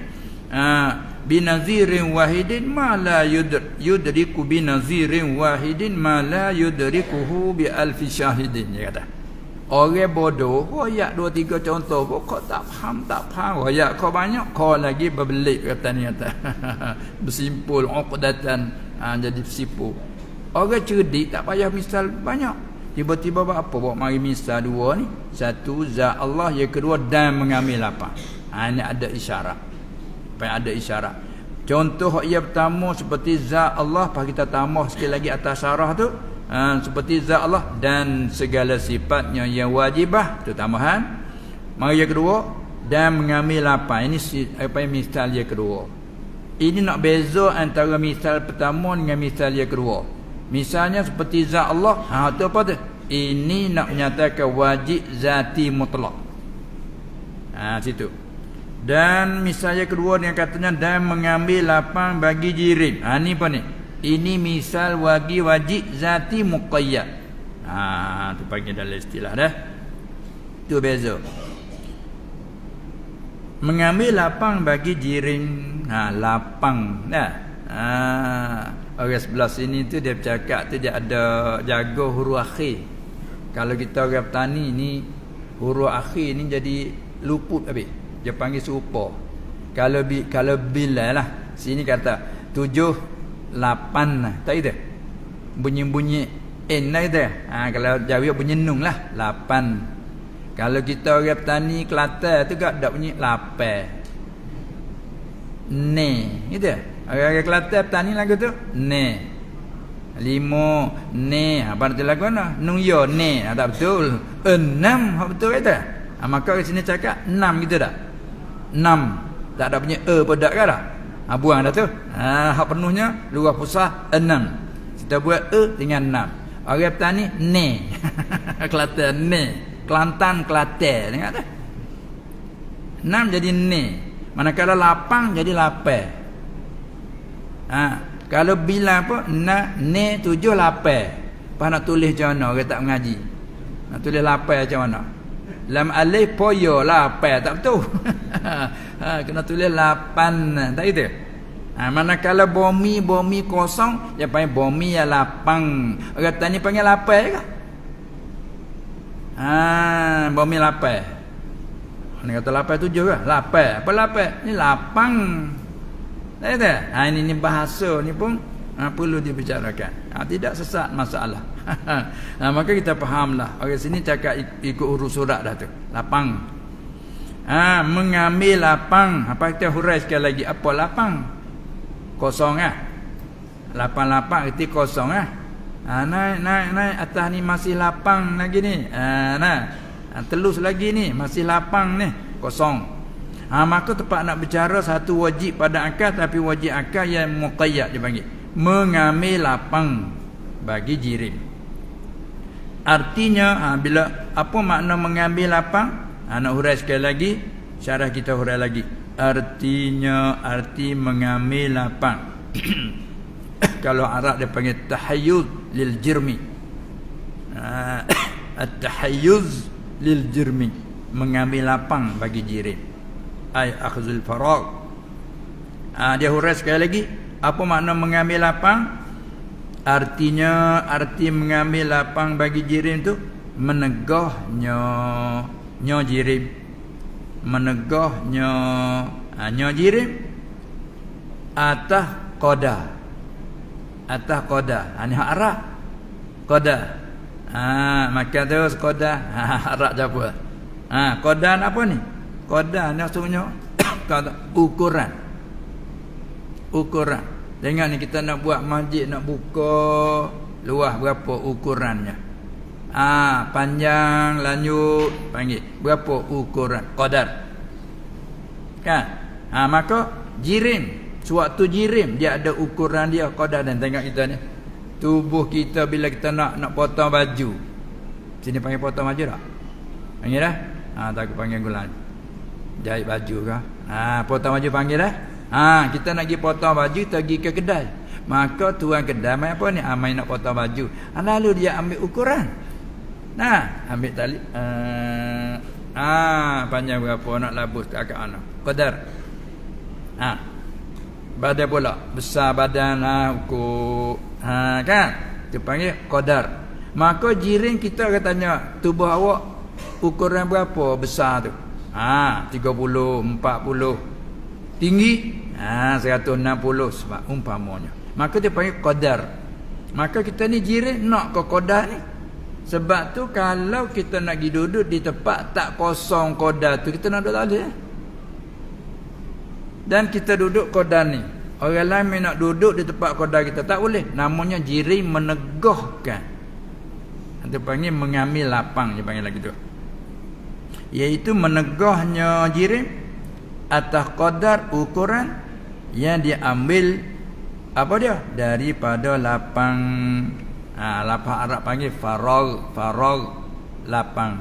Binazirin wahidin ma la yudriku binazirin wahidin ma la yudrikuhu bi alfi syahidin. Dia kata orang bodoh royak 2-3 contoh kau tak faham royak kau banyak kau lagi berbelit kata ni kata bersimpul uqdatan jadi bersimpul. Orang cerdik tak payah misal banyak, tiba-tiba buat apa buat mari misal dua ni, satu zat Allah, yang kedua dan mengambil lapang. Ini ada isyarat. Ada isyarat. Contoh yang pertama seperti zat Allah, pas kita tambah sikit lagi atas syarah tu, seperti zat Allah dan segala sifatnya yang wajibah, tu tambahan. Mari yang kedua dan mengambil lapang. Ini apa yang misal yang kedua. Ini nak beza antara misal pertama dengan misal yang kedua. Misalnya seperti zat Allah, tu apa tu? Ini nak menyatakan wajib zati mutlak. Situ. Dan misalnya kedua yang katanya dan mengambil lapang bagi jirim. Ni apa ni? Ini misal wajib zati muqayyad. Tu panggil dalam istilah dah. Tu beza. mengambil lapang bagi jirim. Lapang orang sebelah sini tu dia bercakap tu dia ada jaga huruf akhir. Kalau kita orang petani ni huruf akhir ni jadi luput habis. Dia panggil serupa. Kalau bila lah sini kata 7 8 lah. Tak itu. Bunyi-bunyi n lah itu. Kalau Jawi bunyi nun lah 8. Kalau kita orang petani Kelantan tu tak bunyi 8. Ne gitu. Orang-orang Kelantan petani lagu tu ne. 5 ne apa arti lagu mana? Nun yo ne tak betul. 6 hak betul kata. Maka kat sini cakap 6 gitu tak? 6 tak ada punya pun tak ke dah. Buang dah tu. Hak penuhnya luar pusat 6. Kita buat dengan 6. Orang petani ne. Kelantan ne. Kelantan Kelantan tengok dah. 6 jadi ne. Manakala lapang jadi lapar. Kalau bila apa ne 7 lapar. Apa nak tulis macam mana orang tak mengaji? Nak tulis lapar macam mana? Lam alif poyo lapar tak betul. Kena tulis 8 tak itu. Manakala bumi kosong dia panggil bumi yang lapang. Orang tanya panggil lapar ke? Bumi lapar. Ni kata lapar 7 ke? Lapar. Apa lapar? Ni lapang. Tak itu. Ini bahasa ni pun perlu dibicarakan. Tidak sesat masalah. Maka kita fahamlah. Orang sini cakap ikut huruf surat dah tu. Lapang. Mengambil lapang. Apa kita hurai sekali lagi? Apa lapang? Kosong lapang itu kosong naik atas ni masih lapang lagi ni. Telus lagi ni masih lapang ni kosong. Maka tepat nak bicara satu wajib pada akal, tapi wajib akal yang muqayyad dia panggil. Mengambil lapang bagi jirim. Artinya bila apa makna mengambil lapang? Nak hurai sekali lagi, syarah kita hurai lagi. Artinya arti mengambil lapang. Kalau Arab dia panggil tahayyuz lil jirmi. At-tahayyuz lil jirmi, mengambil lapang bagi jirim. Ai akhzul faragh. Dia hurai sekali lagi, apa makna mengambil lapang? Artinya arti mengambil lapang bagi jirim tu menegahnya jirim. Menegahnya jirim atas qada. Atas qada. Ni hak Arab. Qada. Maka terus qada. Arab apa? Qada apa ni? Qada ni maksudnya ukuran. Ukuran. Tengok ni kita nak buat masjid, nak buka luas berapa ukurannya. Panjang, lanjut, panggil berapa ukuran? Qadar. Kan? Maka jirim, sewaktu jirim dia ada ukuran dia, qadar. Dan tengok kita ni, tubuh kita bila kita nak potong baju. Sini panggil potong baju tak? Panggil dah? Tak aku panggil gulan. Jahit baju ke? Potong baju panggil dah? Kita nak pergi potong baju, kita pergi ke kedai. Maka tuan kedai main apa ni? Main nak potong baju. Lalu dia ambil ukuran. Ambil tali. Panjang berapa nak labus ke akak anak. Qadar. Badan pula. Besar badan ukur. Kan? Dia panggil qadar. Maka jirim kita akan tanya, tubuh awak ukuran berapa besar tu? 30, 40. Tinggi 160 sebab umpamanya. Maka dia panggil qadar. Maka kita ni jirim nak ke qadar ni. Sebab tu kalau kita nak pergi duduk di tempat tak kosong qadar tu, kita nak duduk tak boleh. Dan kita duduk qadar ni, orang lain nak duduk di tempat qadar kita tak boleh. Namanya jirim menegahkan. Dia panggil mengambil lapang, dia panggil lagi tu. Iaitu menegahnya jirim atas qadar ukuran yang diambil apa dia? Daripada lapang. Lapang Arab panggil faragh lapang.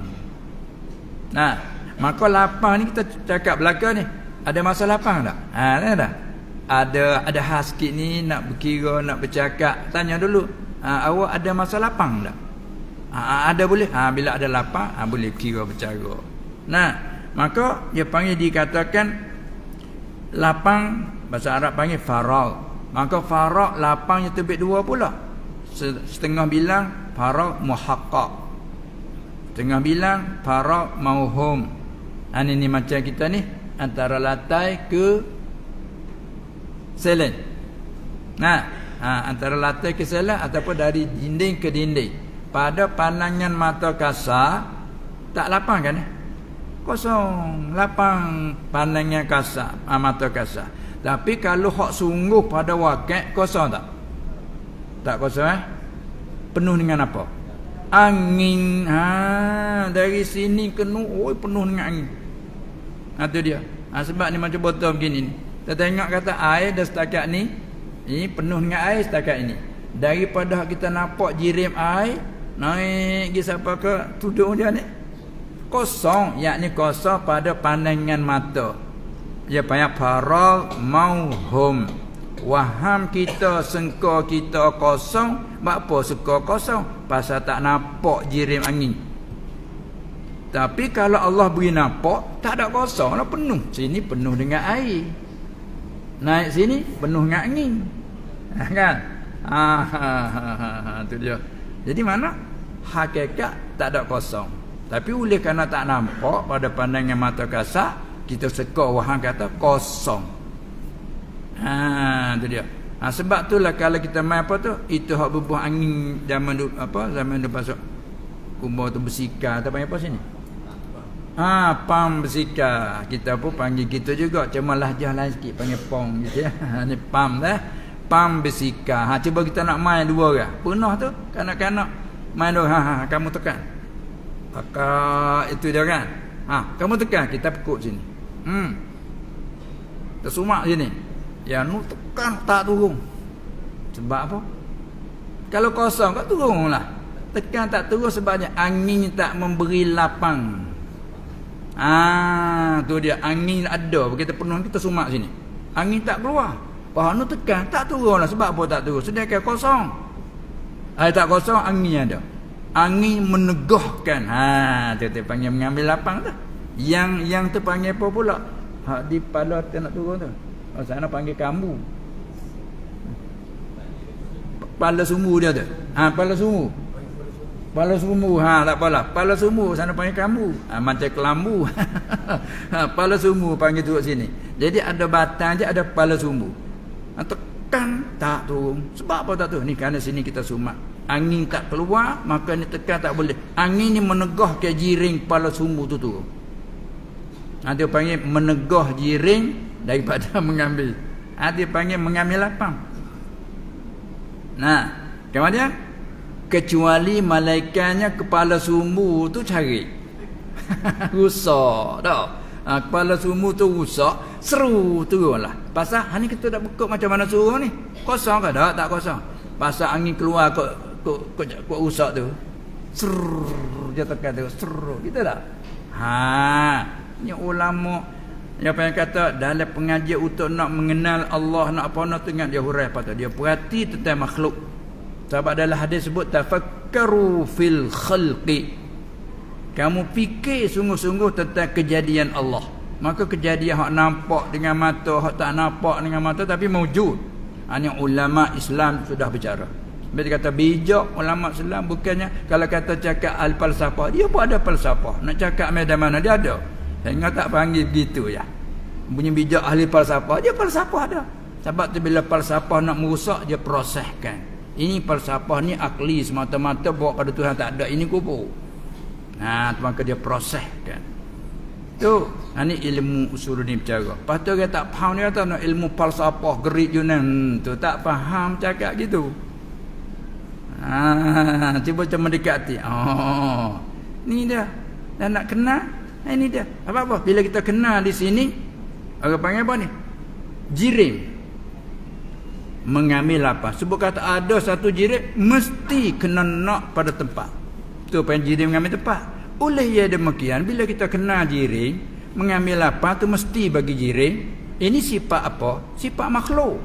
Maka lapang ni kita cakap belaka ni, ada masa lapang tak? Tak. Ada khas sikit ni nak berkira, nak bercakap, tanya dulu. Awak ada masa lapang tak? Ada boleh. Bila ada lapang boleh kira bercara. Maka dia panggil dikatakan lapang, bahasa Arab panggil faragh. Maka faragh lapangnya terbit dua pula. Setengah bilang faragh muhaqqaq, setengah bilang faragh mauhum. Ini macam kita ni antara lantai ke selen. Antara lantai ke selen ataupun dari dinding ke dinding. Pada pandangan mata kasar tak lapang kan? Kosong, lapang pandangan kasar, mata kasar. Tapi kalau hak sungguh pada wakil kosong tak? Tak kosong Penuh dengan apa? Angin. Dari sini penuh dengan angin. Itu dia. Sebab ni macam botol begini ni. Kita tengok kata air dah setakat ni. Ini penuh dengan air setakat ini. Daripada kita nampak jirim air naik pergi sampai ke tudung dia ni. Kosong, yakni kosong pada pandangan mata. Dia panggil faragh mauhum. Waham kita, sengka kita kosong. Apa sengka kosong? Pasal tak nampak jirim angin. Tapi kalau Allah beri nampak, tak ada kosong lah, penuh. Sini penuh dengan air, naik sini penuh dengan angin. Kan? Itu dia. Jadi mana? Hakikat tak ada kosong. Tapi oleh kerana tak nampak pada pandangan mata kasar, kita seka waham kata kosong. Itu dia. Sebab itulah kalau kita main apa tu, itu hak berbuah angin zaman dulu, zaman dulu pasal kubur tu bersikar, tak panggil apa sini? Pam bersikar. Kita pun panggil kita juga, cuma lahjah lain sikit panggil pom gitu ya. Ni pam dah. Pam bersikar. Cuba kita nak main dua orang. Punah tu kanak-kanak main dua. Kamu tekan. Kakak itu dia kan. Kamu tekan, kita pekuk sini. Tersumak sini. Ya nu tekan tak turun. Sebab apa? Kalau kosong tak turunlah. Tekan tak turun sebabnya angin tak memberi lapang. Tu dia, angin ada, kita penuh kita sumak sini. Angin tak keluar. Paha nu tekan tak turunlah. Sebab apa tak turun? Sedangkan kosong. Tak kosong, angin ada. Angin menegahkan. Dia panggil mengambil lapang tu. Yang tu panggil apa pula? Di pala dia nak turun tu. Sana panggil kambu. Pala sumbu dia tu. Pala sumbu. Pala sumbu. Tak apalah. Pala sumbu sana panggil kambu. Macam kelambu. Pala sumbu panggil turun sini. Jadi ada batang je, ada pala sumbu. Tekan tak turun. Sebab apa tak turun? Ni kerana sini kita sumak. Angin tak keluar, maka ni tekan tak boleh. Angin ni menegah ke jiring pala sumbu tu turun. Dia panggil menegah jiring daripada mengambil. Dia panggil mengambil lapang. Kemudian kecuali malaikatnya kepala sumbu tu cari. Rusak dah. Kepala sumbu tu rusak, seru turunlah. Pasal ni kita dah bekuk macam mana suruh ni? Kosong ke tak? Tak kosong. Pasal angin keluar kok rusak tu. Serrrr dia tekan tu, serrrr. Kita tak? Ni ulama yang kata dalam pengajian untuk nak mengenal Allah, nak apa nak tengok dia hurai apa tu. Dia perhati tentang makhluk. Sebab dalam hadis sebut tafakkaru fil khalqi. Kamu fikir sungguh-sungguh tentang kejadian Allah. Maka kejadian hak nampak dengan mata, hak tak nampak dengan mata tapi mewujud. Ini ulama Islam sudah bicara. Dia kata bijak ulama Islam bukannya kalau kata cakap al-falsafah, dia pun ada falsafah. Nak cakap medan mana dia ada. Hingga tak panggil begitu ya. Punya bijak ahli falsafah, dia falsafah ada. Sebab tu bila falsafah nak merosak, dia proseskan. Ini falsafah ni akli semata-mata bawa pada Tuhan, tak ada, ini kubur. Maka dia proseskan. Tu, ini ilmu usul ni bercara. Lepas tu dia tak faham, dia kata nak ilmu falsafah gerik Yunan tu tak faham cakap gitu. Cuba macam mendekati. Ni dia. Dan nak kenal, ini dia. Apa-apa bila kita kenal di sini, orang panggil apa ni? Jirim. Mengambil apa? Sebab kata ada satu jirim mesti kena nak pada tempat. Tu panggil jirim mengambil tempat. Oleh ia demikian, bila kita kenal jirim, mengambil apa tu mesti bagi jirim. Ini sifat apa? Sifat makhluk.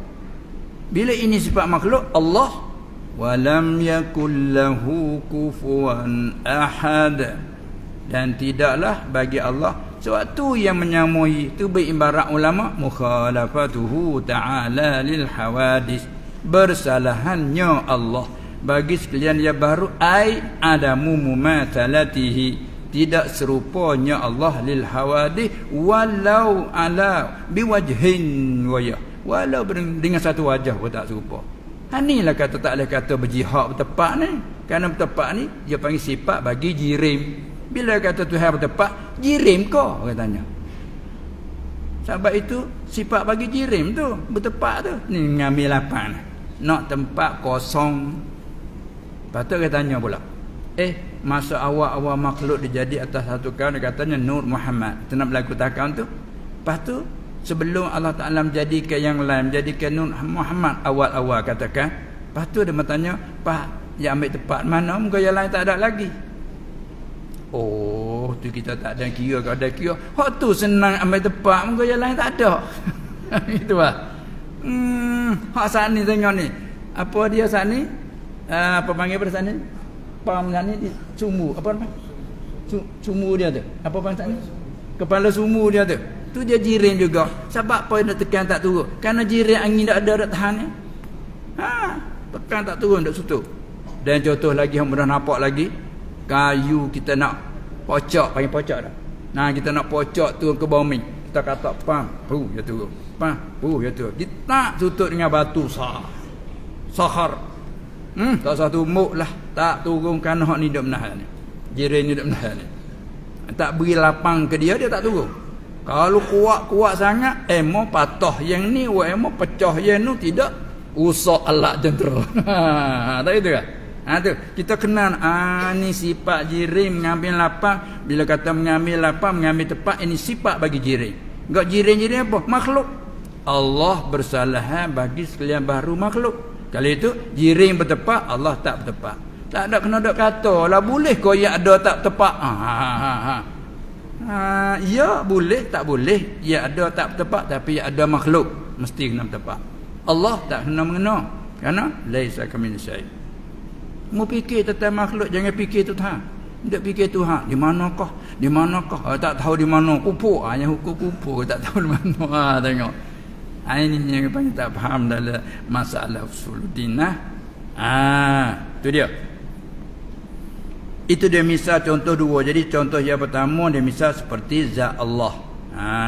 Bila ini sifat makhluk, Allah walam yakul lahu kufuwan ahad. Dan tidaklah bagi Allah Suatu yang menyamui itu beribarat ulama mukhalafatuhu ta'ala lil hawadis, bersalahannya Allah bagi sekalian yang baru, ai adamu mumathalatihi, tidak serupanya Allah lil hawadis walau ala biwajhin wajah, walau dengan satu wajah pun tak serupa. Inilah kata tak boleh kata berjihad bertepat ni. Kerana bertepat ni dia panggil sifat bagi jirim. Bila kata Tuhan bertepat, jirim kau katanya. Sebab itu sifat bagi jirim tu bertepat tu. Ni ngambil lapan, nak tempat kosong. Patut dia tanya pula, masa awal-awal makhluk dijadi atas satu kaum, dia katanya Nur Muhammad. Kita nak berlaku takkan tu. Lepas tu sebelum Allah Ta'ala menjadikan yang lain, menjadikan Nur Muhammad awal-awal katakan. Lepas tu dia bertanya, Pak, yang ambil tempat mana? Muka yang lain tak ada lagi. Oh, tu kita tak ada kira. Kalau ada kira, hak tu senang ambil tempat, muka yang lain tak ada. Itu lah. Hak saat ni tengok ni. Apa dia saat ni? Apa panggil pada saat ni? Pam saat ni sumu. Apa nama? Sumu dia tu. Apa panggil saat ni? Kepala sumu dia tu. Tu dia jirin juga. Sebab apa dia tekan tak turun? Kerana jirin angin tak ada, tak tahan ni. Tekan tak turun, tak sutuk. Dan contoh lagi yang mudah nampak lagi, kayu kita nak pocok, panggil pocok dah. Nah, kita nak pocok turun ke bumi. Kita kata pam, dia turun. Pam, dia turun. Kita tak tutup dengan batu sahar. Tak satu muk lah, tak turun kerana hak ni duk menahan ni. Jirin ni duk menahan ni. Tak beri lapang ke dia tak turun. Kalau kuat-kuat sangat, emo patah yang ni, emo pecah yang ni, tidak usah alat jentera. Tak itu kan? Tu kita kenal ni sifat jirim mengambil lapang. Bila kata mengambil lapang, mengambil tepat, ini sifat bagi jirim. Enggak jirim apa? Makhluk. Allah bersalahan bagi sekalian baru makhluk. Kalau itu jirim bertepat, Allah tak bertepat. Tak ada kena dok kata lah boleh kau ya ada tak tepat. Ya boleh tak boleh, ya ada tak tepat, tapi ya ada makhluk mesti kena tepat. Allah tak kena mengena kerana laisa kamitslihi syai'. Mu fikir tentang makhluk, jangan fikir Tuhan. Tidak fikir Tuhan di manakah? Di manakah? Tak tahu di mana. Kupur yang hukum kupur tak tahu di mana. Tengok. Ini yang panggil tak faham dalam masalah usuluddin. Tu dia. Itu dia misal contoh dua. Jadi contoh yang pertama dia misal seperti zat Allah.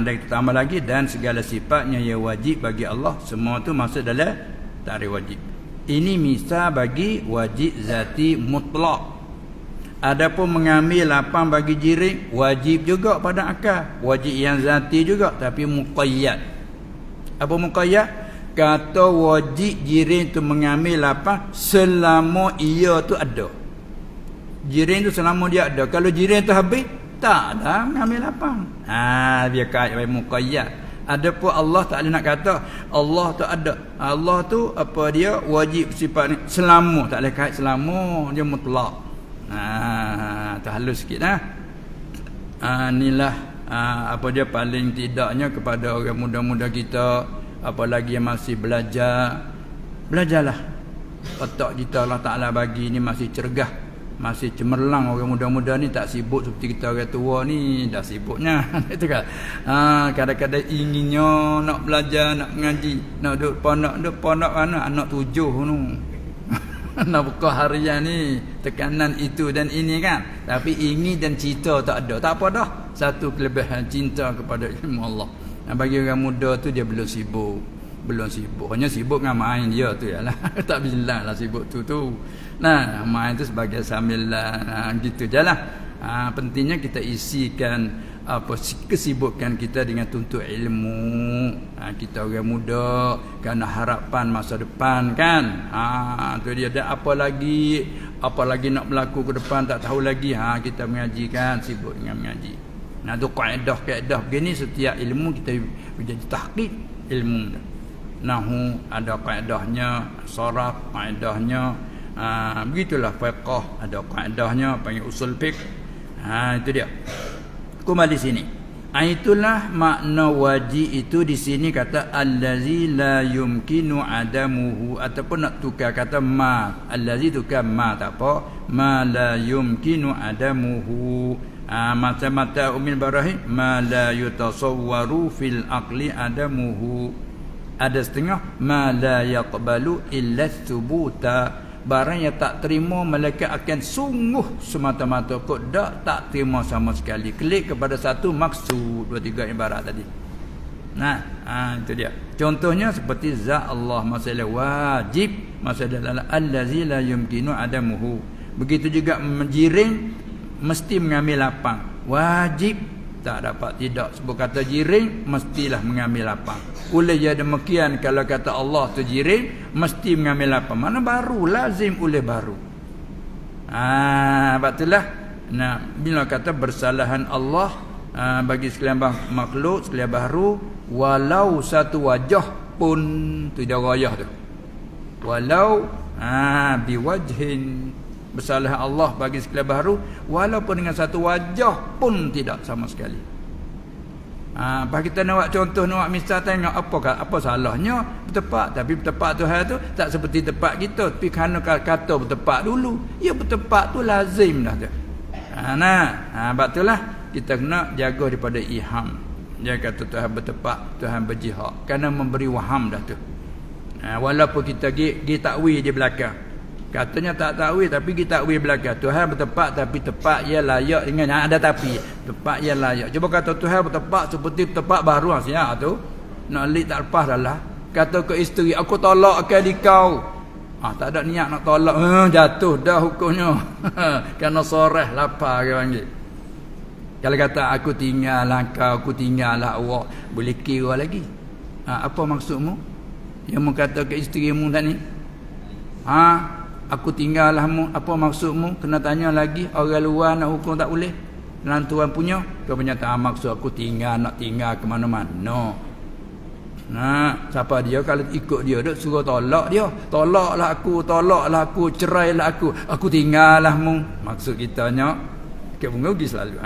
Dan kita tambah lagi, dan segala sifatnya yang wajib bagi Allah, semua tu masuk dalam takrif wajib. Ini misal bagi wajib zati mutlak. Adapun mengambil lapang bagi jirim, wajib juga pada akal. Wajib yang zati juga, tapi muqayyad. Apa muqayyad? Kata wajib jirim tu mengambil lapang selama ia tu ada. Jirim tu selama dia ada. Kalau jirim tu habis, tak ada mengambil lapang. Dia kait muqayyad. Adapun Allah tak ada nak kata Allah tu ada. Allah tu apa dia wajib sifat ni selama, tak boleh kait selama, dia mutlak. Tu halus sikit inilah apa dia paling tidaknya kepada orang muda-muda kita, apalagi yang masih belajar. Belajarlah. Otak kita Allah Taala bagi ni masih cergah, masih cemerlang. Orang muda-muda ni tak sibuk seperti kita orang tua ni, dah sibuknya. Itu kan. Kadang-kadang inginnya nak belajar, nak mengaji, nak duduk pondok mana anak 7 tu. Nak buka harian ni, tekanan itu dan ini kan. Tapi ingin dan cinta tak ada. Tak apa dah. Satu kelebihan cinta kepada ilmu Allah. Bagi orang muda tu dia belum sibuk. Hanya sibuk dengan main dia tu ialah. Tak bilang lah sibuk tu. Nah, main tu sebagai sambilan gitu je lah. Pentingnya kita isikan kesibukan kita dengan tuntut ilmu. Kita orang muda kerana harapan masa depan kan. Tu dia. Dan apa lagi nak berlaku ke depan tak tahu lagi. Kita mengaji kan, sibuk dengan mengaji. Tu kaedah begini setiap ilmu kita menjadi tahqiq ilmu. Nahu ada kaedahnya, saraf kaedahnya, begitulah fiqh ada kaedahnya, panggil usul fiqh. Itu dia. Kembali sini. Itulah makna wajib itu di sini kata allazi la yumkinu adamuhu, ataupun nak tukar kata ma. Allazi tukar ma tak apa. Ma la yumkinu adamuhu. Mata-mata umil barahin ma la yutasawwaru fil aqli adamuhu. Ada setengah ma la yaqbalu illa thubuta, barang yang tak terima malaikat akan sungguh semata-mata kok tak terima sama sekali. Klik kepada satu maksud, dua tiga ibarat tadi. Itu dia. Contohnya seperti za Allah, masalah wajib, masalah allazi la yumkinu adamuhu. Begitu juga menjiring mesti mengambil lapang. Wajib tak dapat tidak. Sebab kata jiring mestilah mengambil lapang. Oleh ya demikian kalau kata Allah tu jiring mesti mengambil lapang. Mana baru lazim oleh baru. Betullah. Bila kata bersalahan Allah bagi sekalian makhluk sekalian baru, walau satu wajah pun tu dia rayah tu. Walau biwajhin, bersalah Allah bagi sekalian baru walaupun dengan satu wajah pun tidak sama sekali. Apa kita nak buat contoh, nak buat misal, tengok apa salahnya bertepak. Tapi bertepak Tuhan tu tak seperti tepak kita, tapi kerana kata bertepak dulu, ya bertepak tu lazim dah tu. Betullah kita kena jaga daripada iham. Dia kata Tuhan bertepak, Tuhan berjihad, kerana memberi waham dah tu. Walaupun kita pergi takwil di belakang, katanya tak takwil tapi kita takwil belakang. Tuhan bertepak tapi tepak ia layak dengan ada tapi. Tepak ia layak. Cuba kata Tuhan bertepak seperti tepak baru siap tu. Nak lik tak lepas dah lah. Kata ke isteri, aku tolak akan dikau. Tak ada niat nak tolak. Jatuh dah hukumnya. Kerana soreh lapar ke panggil. Kalau kata aku tinggal lah kau, aku tinggal lah awak, boleh kira lagi. Apa maksudmu? Yang mu kata ke isteri mu tadi? Aku tinggal lah mu, apa maksudmu? Kena tanya lagi. Orang luar nak hukum tak boleh. Dan tuan punya, kau punya tak maksud aku tinggal, nak tinggal ke mana-mana. Siapa dia kalau ikut dia duk suruh tolak dia. Tolaklah aku, cerailah aku tinggal lah mu. Maksud kitanya ke pengugi selalu.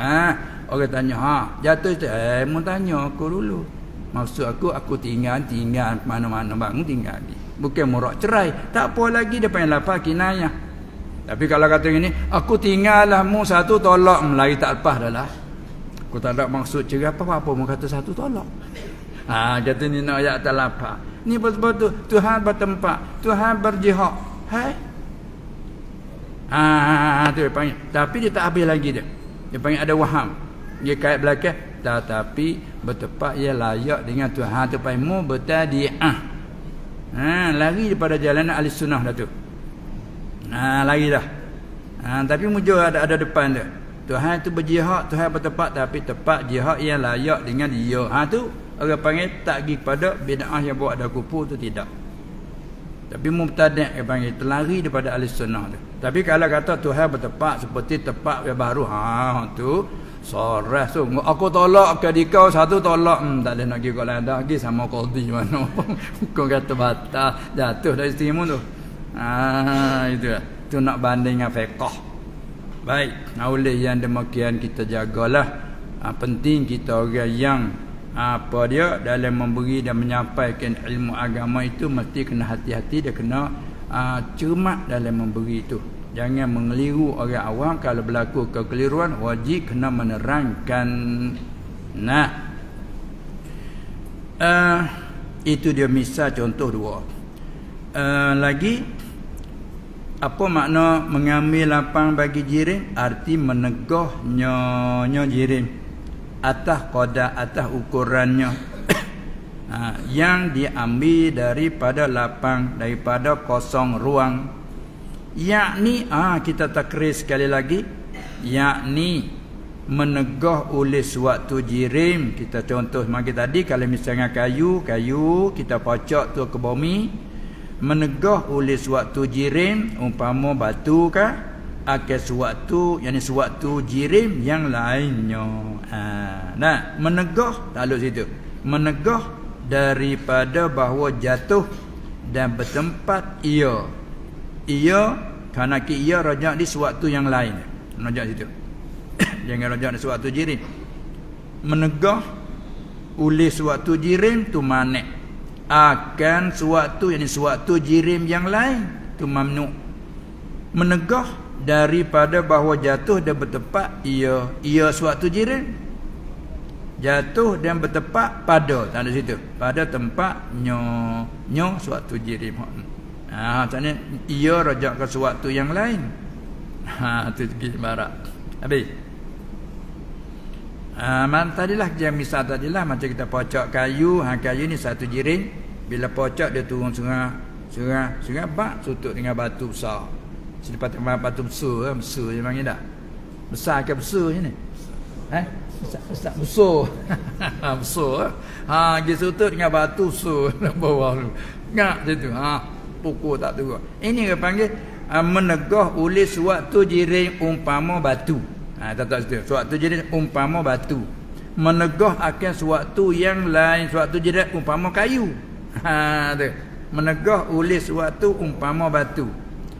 Orang tanya, jatuh tu, mu tanya aku dulu. Maksud aku tinggal mana-mana bang, tinggal lagi. Bukan murak cerai. Tak apa lagi dia panggil lapar kinayah. Tapi kalau kata gini, aku tinggal lah mu satu tolak, lari tak lepas dah lah. Aku tak ada maksud cerai apa-apa mu kata satu tolak. Kata ni nak ayat tak lapar. Ni betul-betul Tuhan bertempat, Tuhan berjihad. Tu dia panggil. Tapi dia tak habis lagi dia. Dia panggil ada waham. Dia kait belakang. Tetapi bertepat ia layak dengan Tuhan tu panggil mu bertadi'ah. Lari daripada jalan ahli sunnah dah tu. Lari dah. Tapi mujur ada depan dia. Tuhan tu berjihad, Tuhan bertepat, tapi tepat jihad ia layak dengan dia. Tu orang panggil tak pergi kepada bid'ah yang buat ada kufur tu tidak. Tapi mubtadi' dia panggil terlari daripada ahli sunnah tu. Tapi kalau kata Tuhan bertepat seperti tepat yang baru, tu sorah sungguh. Aku tolak ke dikau satu tolak. Tak boleh nak pergi kat lain dah. Pergi sama qadhi mana. Kau kata batal. Jatuh dari istrimu tu. Itu lah. Itu nak banding dengan fiqah. Baik. Oleh yang demikian kita jagalah. Penting kita orang yang apa dia dalam memberi dan menyampaikan ilmu agama itu mesti kena hati-hati. Dia kena cermat dalam memberi itu. Jangan mengeliru orang awam. Kalau berlaku kekeliruan, wajib kena menerangkan. Itu dia misal contoh dua. Lagi, apa makna mengambil lapang bagi jirim? Arti menegahnya jirim atas qadar, atas ukurannya. Yang diambil daripada lapang, daripada kosong ruang. Yakni kita takrir sekali lagi, yakni menegah oleh suatu jirim. Kita contoh mari tadi, kalau misalnya kayu kita pacak tu ke bumi, menegah oleh suatu jirim, umpama batu kah, akan suatu, yakni suatu jirim yang lainnya. Menegah tak lalu situ. Menegah daripada bahawa jatuh dan bertempat ia kerana ia rajak di suatu yang lain. Rajak situ. Jangan rajak di suatu jirim. Menegah oleh suatu jirim tu manik akan suatu, yakni suatu jirim yang lain tu mamnu. Menegah daripada bahawa jatuh dan bertempat ia suatu jirim. Jatuh dan bertempat pada tanda situ, pada tempat nyo suatu jirim. Maksudnya ia rajak ke suatu yang lain. Itu ibarat. Habis. Tadilah yang misal tadilah macam kita pocok kayu, kayu ni satu jirim, bila pocok dia turun sungai bak tutup dengan batu besar. Selepas batu besar je panggil tak? Besar ke besar je ni? Besar besar. Besar. Dia tutup dengan batu besar bawah tu. Ngak situ. Pukul tak turun. Ini dia panggil menegah oleh suatu jirim umpama batu. Tak situ. Suatu jirim umpama batu. Menegah akan suatu yang lain, suatu jirim umpama kayu. Tu. Menegah oleh suatu umpama batu.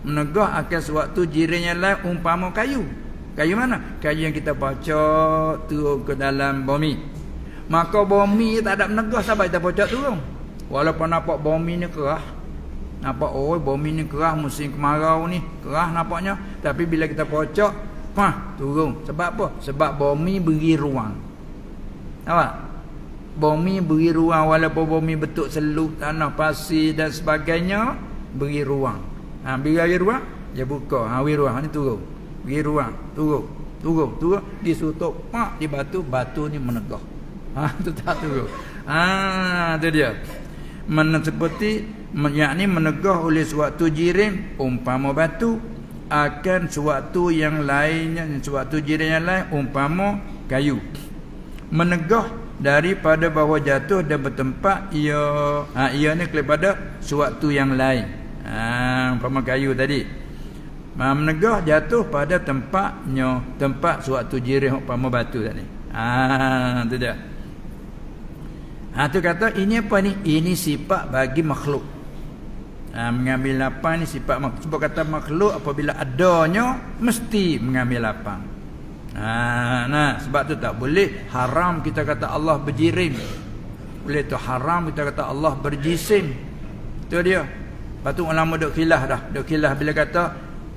Menegah akan suatu jirim yang lain umpama kayu. Kayu mana? Kayu yang kita pocok turun ke dalam bumi. Maka bumi tak ada menegah sampai kita pocok turun. Walaupun nampak bumi ni kerah, nampak bumi ni kerah musim kemarau ni, kerah nampaknya, tapi bila kita pocok turun. Sebab apa? Sebab bumi beri ruang. Nampak? Bumi beri ruang, walaupun bumi bentuk seluk, tanah pasir dan sebagainya, beri ruang. Bila beri ruang, dia buka. Beri ruang ni turun. Beri ruang, turun. Disutup di batu ni menegah. Tu tak turun. Tu dia. Seperti yakni menegah oleh suatu jirim umpama batu akan suatu yang lainnya, suatu jirim yang lain umpama kayu. Menegah daripada bahawa jatuh dan bertempat ia ni kepada suatu yang lain. Umpama kayu tadi. Menegah jatuh pada tempat suatu jirim umpama batu tadi. Tu dia. Tu kata ini apa ni? Ini sifat bagi makhluk. Mengambil lapang ni sifat makhluk. Sebab kata makhluk apabila adanya mesti mengambil lapang. Sebab tu tak boleh haram kita kata Allah berjirim. Boleh tu haram kita kata Allah berjisim. Tu dia. Lepas tu ulama duk khilaf dah. Duk khilaf bila kata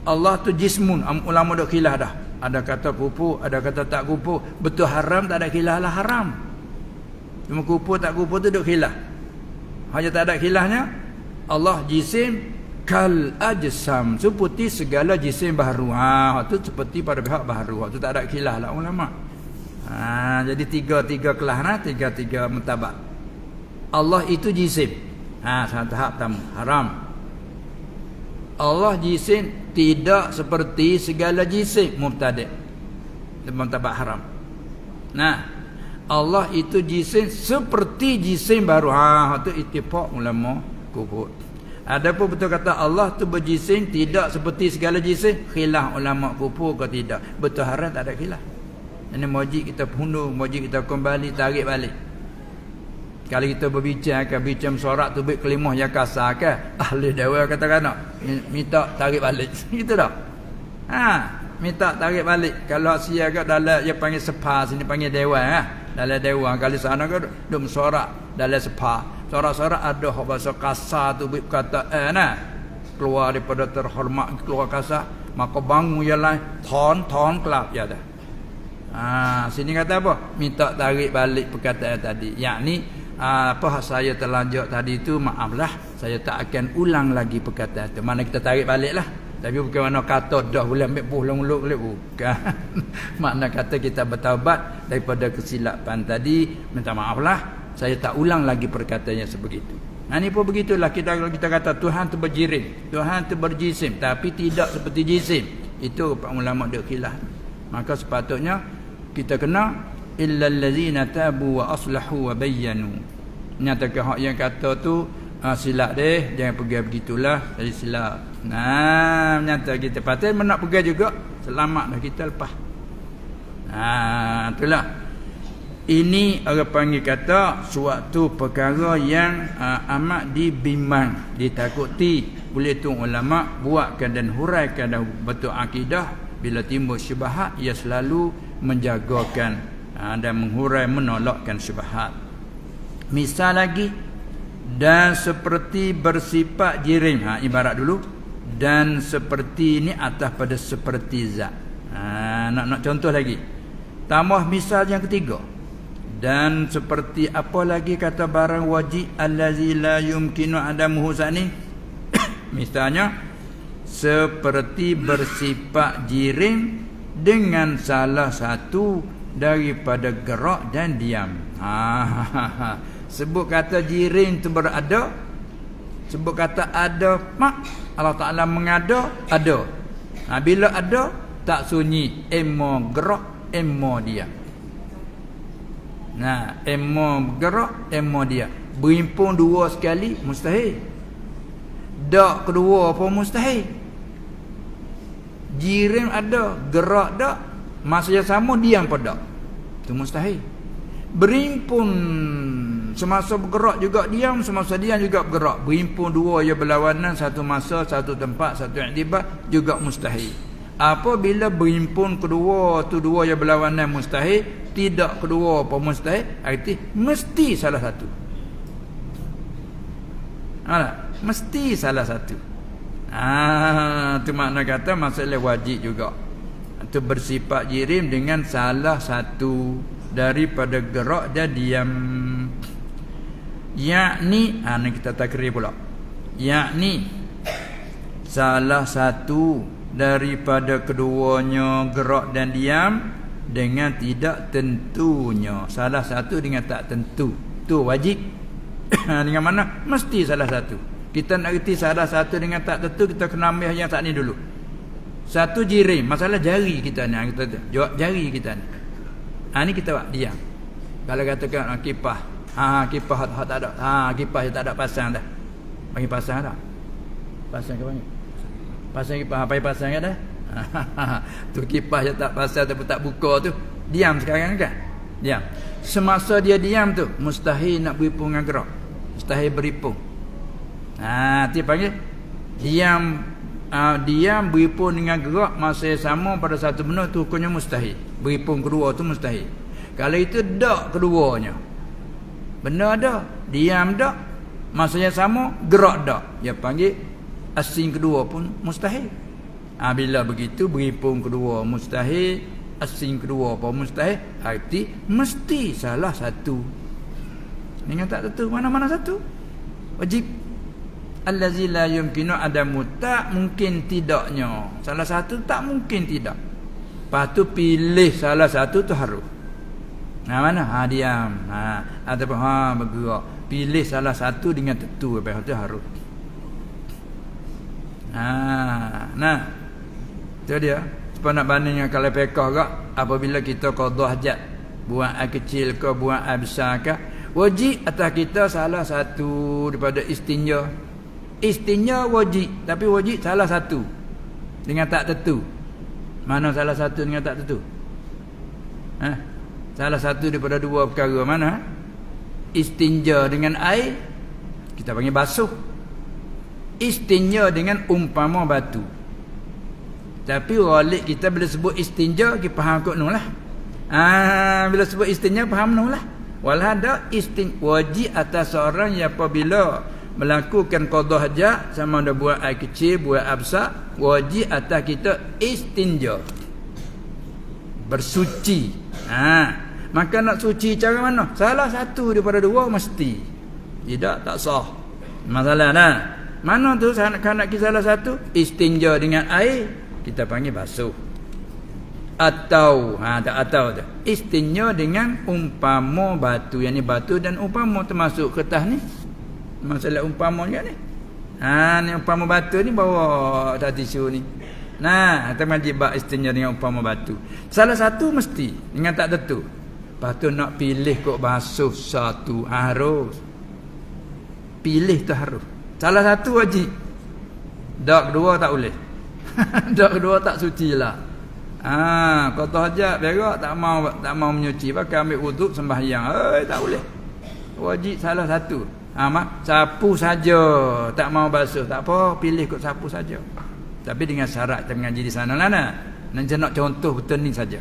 Allah tu jismun. Ulama duk khilaf dah. Ada kata kupu, ada kata tak kupu. Betul haram tak ada khilaf lah haram. Cuma kupu tak kupu tu duk khilaf. Hanya tak ada khilafnya Allah jisim kal ajsam, seperti segala jisim baharu. Tu seperti pada pihak baharu. Tu tak ada khilaf lah ulama. Jadi tiga kelas nah, tiga mutabak. Allah itu jisim. Tahap pertama haram. Allah jisim tidak seperti segala jisim, mubtadi'. Mutabak haram. Allah itu jisim seperti jisim baru. Tu ittifaq ulama kubur. Adapun betul kata Allah tu berjisim tidak seperti segala jisim, khilaf ulama kubur ke tidak. Betul haram tak ada khilaf. Ini wajib kita punung, wajib kita kembali tarik balik. Kalau kita berbicara sorak tu baik kelimah yang kasar ke, ahli dewan katakan nak minta tarik balik. Gitu dah. Minta tarik balik. Kalau sia ke dalam dia panggil sepa, sini panggil dewan. Dalam dewan kali sana ke dum sorak dalam sepa. Sorak-sorak ada bahasa kasar tu baik kata keluar daripada terhormat keluar kasar, maka bangun ialah ton kelap ya dah. Sini kata apa? Minta tarik balik perkataan tadi. Yakni apa saya terlanjur tadi tu, maaflah, saya tak akan ulang lagi perkataan tu. Mana kita tarik balik lah. Tapi bukan mana kata dah boleh ambil pulang bukan. Makna kata kita bertaubat daripada kesilapan tadi, minta maaflah, saya tak ulang lagi perkataannya sebegitu. Ini pun begitulah kita kata Tuhan tu berjirim, Tuhan tu berjisim, tapi tidak seperti jisim. Itu para ulama dak khilaf. Maka sepatutnya kita kena illal ladzina tabu wa aslahu wa bayyanu. Nyatakan hak yang kata tu silap deh, jangan pergi begitulah, jadi silap. Nyata kita patut nak pergi juga, selamat dah kita lepas. Itulah. Ini orang panggil kata suatu perkara yang amat dibimbang, ditakuti. Boleh tu ulama buatkan dan huraikan dan betul akidah. Bila timbul syubhat, ia selalu menjagakan dan menghurai, menolakkan syubhat. Misal lagi, dan seperti bersifat jirim. Ibarat dulu, dan seperti ni atas pada seperti zat. Nak contoh lagi. Tambah misal yang ketiga. Dan seperti apa lagi kata barang wajib allazi la yumkinu adamuhu ni? Misalnya seperti bersifat jirim dengan salah satu daripada gerak dan diam. Sebut kata jirim tu berada. Sebut kata ada, mak Allah Ta'ala mengada, ada. Bila ada, tak sunyi, emo gerak, emo diam. Emo gerak, emo diam. Berhimpun dua sekali, mustahil. Dak kedua pun mustahil. Jirim ada, gerak dak, masa yang sama diam pun dak. Itu mustahil. Berhimpun semasa bergerak juga diam, semasa diam juga bergerak. Berhimpun dua yang berlawanan, satu masa, satu tempat, satu iktibar, juga mustahil. Apabila berhimpun kedua tu dua yang berlawanan mustahil, tidak kedua pun mustahil, arti mesti salah satu. Mesti salah satu. Tu makna kata masalah wajib juga. Itu bersifat jirim dengan salah satu daripada gerak dan diam. Yakni, ni kita takrir pula. Yakni salah satu daripada keduanya gerak dan diam dengan tidak tentunya. Salah satu dengan tak tentu. Tu wajib. Dengan mana? Mesti salah satu. Kita nak reti salah satu dengan tak tentu, kita kena ambil yang saat ni dulu. Satu jirim, masalah jari kita ni, kita jawab jari kita ni. Ni kita buat diam. Kalau katakan kipas, kipas tak ada. Kipas yang tak ada pasang dah. Bagi pasang tak? Pasang ke bagi? Pasang kipas apa yang pasang dah? Tu kipas yang tak pasang ataupun tak buka tu, diam sekarang kan? Diam. Semasa dia diam tu, mustahil nak berhimpun dengan gerak. Mustahil berhimpun. Dia panggil diam. Diam berhimpun dengan gerak masa yang sama pada satu benda tu hukumnya mustahil. Berhimpun kedua tu mustahil. Kalau itu dak keduanya. Benda ada, diam dak, masa yang sama gerak dak. Dia panggil asing kedua pun mustahil. Bila begitu berhimpun kedua mustahil, asing kedua pun mustahil, arti mesti salah satu. Dengan tak tentu mana-mana satu. Wajib. Allazi la yumkinu adamu, tak mungkin tidaknya. Salah satu tak mungkin tidak. Lepas tu pilih salah satu tu harus. Mana? Diam. Ataupun bergerak. Pilih salah satu dengan tentu, lepas tu harus. Itu dia. Supaya nak banding dengan kalau pekah kak, apabila kita qada hajat, buang air kecil ke buang air besar ke, wajib atas kita salah satu daripada istinja. Istinja wajib, tapi wajib salah satu dengan tak tentu. Mana salah satu dengan tak tentu? Salah satu daripada dua perkara mana? Istinja dengan air, kita panggil basuh. Istinja dengan umpama batu. Tapi walik kita bila sebut istinja, kita faham kot noh lah. Bila sebut istinja faham noh lah. Walau ada wajib atas seorang yang apabila melakukan qada hajat, sama ada buat air kecil, buat air besar, wajib atas kita istinja, bersuci. Maka nak suci cara mana? Salah satu daripada dua mesti. Tidak, tak sah. Masalah dah. Mana tu nak salah satu? Istinja dengan air, kita panggil basuh. Atau atau tu istinja dengan umpama batu. Yang ni batu dan umpama termasuk kertas ni. Masalah umpama juga ni. Ni umpama batu ni bawa atas tisu ni. Termajibak istinja dengan umpama batu. Salah satu mesti dengan tak tentu. Lepas tu nak pilih kok basuh satu harus. Pilih tu harus. Salah satu wajib. Dak kedua tak boleh. Dak kedua tak suci lah. Qada hajat berak tak mau menyuci, pakai ambil wuduk sembahyang. Tak boleh. Wajib salah satu. Sapu saja, tak mau basuh, tak apa, pilih kot sapu saja. Tapi dengan syarat kita mengaji di sana lah Nanti nak contoh betul ni saja.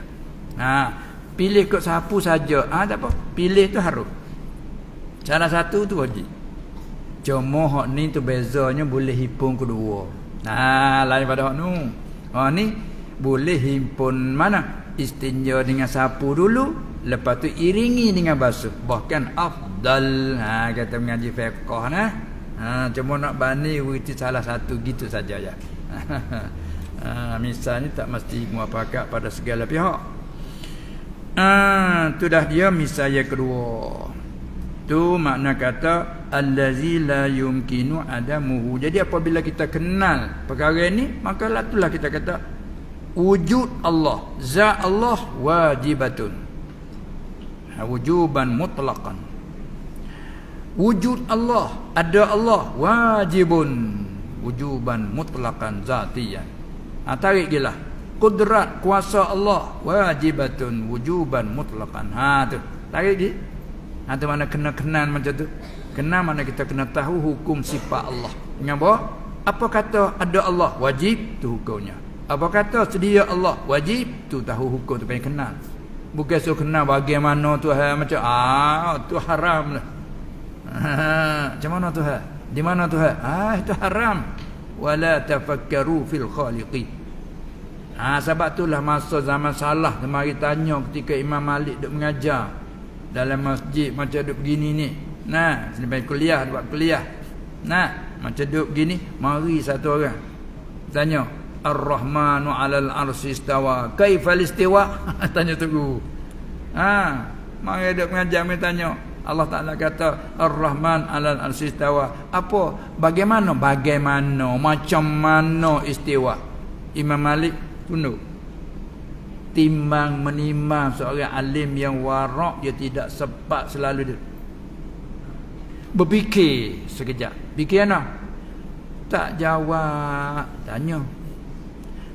Pilih kot sapu saja. Tak apa, pilih tu harus. Salah satu tu wajib. Cuma hak ni tu bezanya boleh hipung kedua. Lain pada hak nu. Ni boleh himpun mana? Istinja dengan sapu dulu, lepas tu iringi dengan basuh. Bahkan afdal. Kata mengaji fiqh nah. Cuma nak bani itu salah satu gitu saja ya. Misalnya tak mesti muafakat pada segala pihak. Tu dah dia misal yang kedua. Tu makna kata allazi la yumkinu adamuhu. Jadi apabila kita kenal perkara ini, maka itulah kita kata wujud Allah, zat Allah wajibatun. Wujuban mutlaqan. Wujud Allah, ada Allah wajibun, wujuban mutlaqan zatiyan. Tarik gilah. Qudrat kuasa Allah wajibatun wujuban mutlaqan. Tu. Tarik gi. Tu mana kena kenal macam tu. Kenal mana kita kena tahu hukum sifat Allah. Dengan apa? Apa kata ada Allah wajib tu hukumnya. Apa kata sedia Allah wajib tu tahu hukum tu pengen kenal. Bukan suruh kenal bagaimana Tuhan macam tu haram lah. Macam mana Tuhan? Di mana Tuhan? Itu haram. Wala tafakkaru fil khaliqi. Sebab itulah masa zaman salah mari tanya ketika Imam Malik duk mengajar dalam masjid macam duk begini ni. Selepas kuliah buat kuliah. Macam duk begini, mari satu orang tanya, Ar-Rahmanu 'alal 'arsy istawa. Kaifal istiwa? Tanya tu. Mari duk mengajar mai tanya. Allah Ta'ala kata Ar-Rahman 'alal 'arsy istawa. Apa? Bagaimana? Macam mana istiwa? Imam Malik tunduk. Timbang menimang seorang alim yang warak, dia tidak sempat selalu dia berfikir sekejap. Fikir apa? Tak jawab, tanya.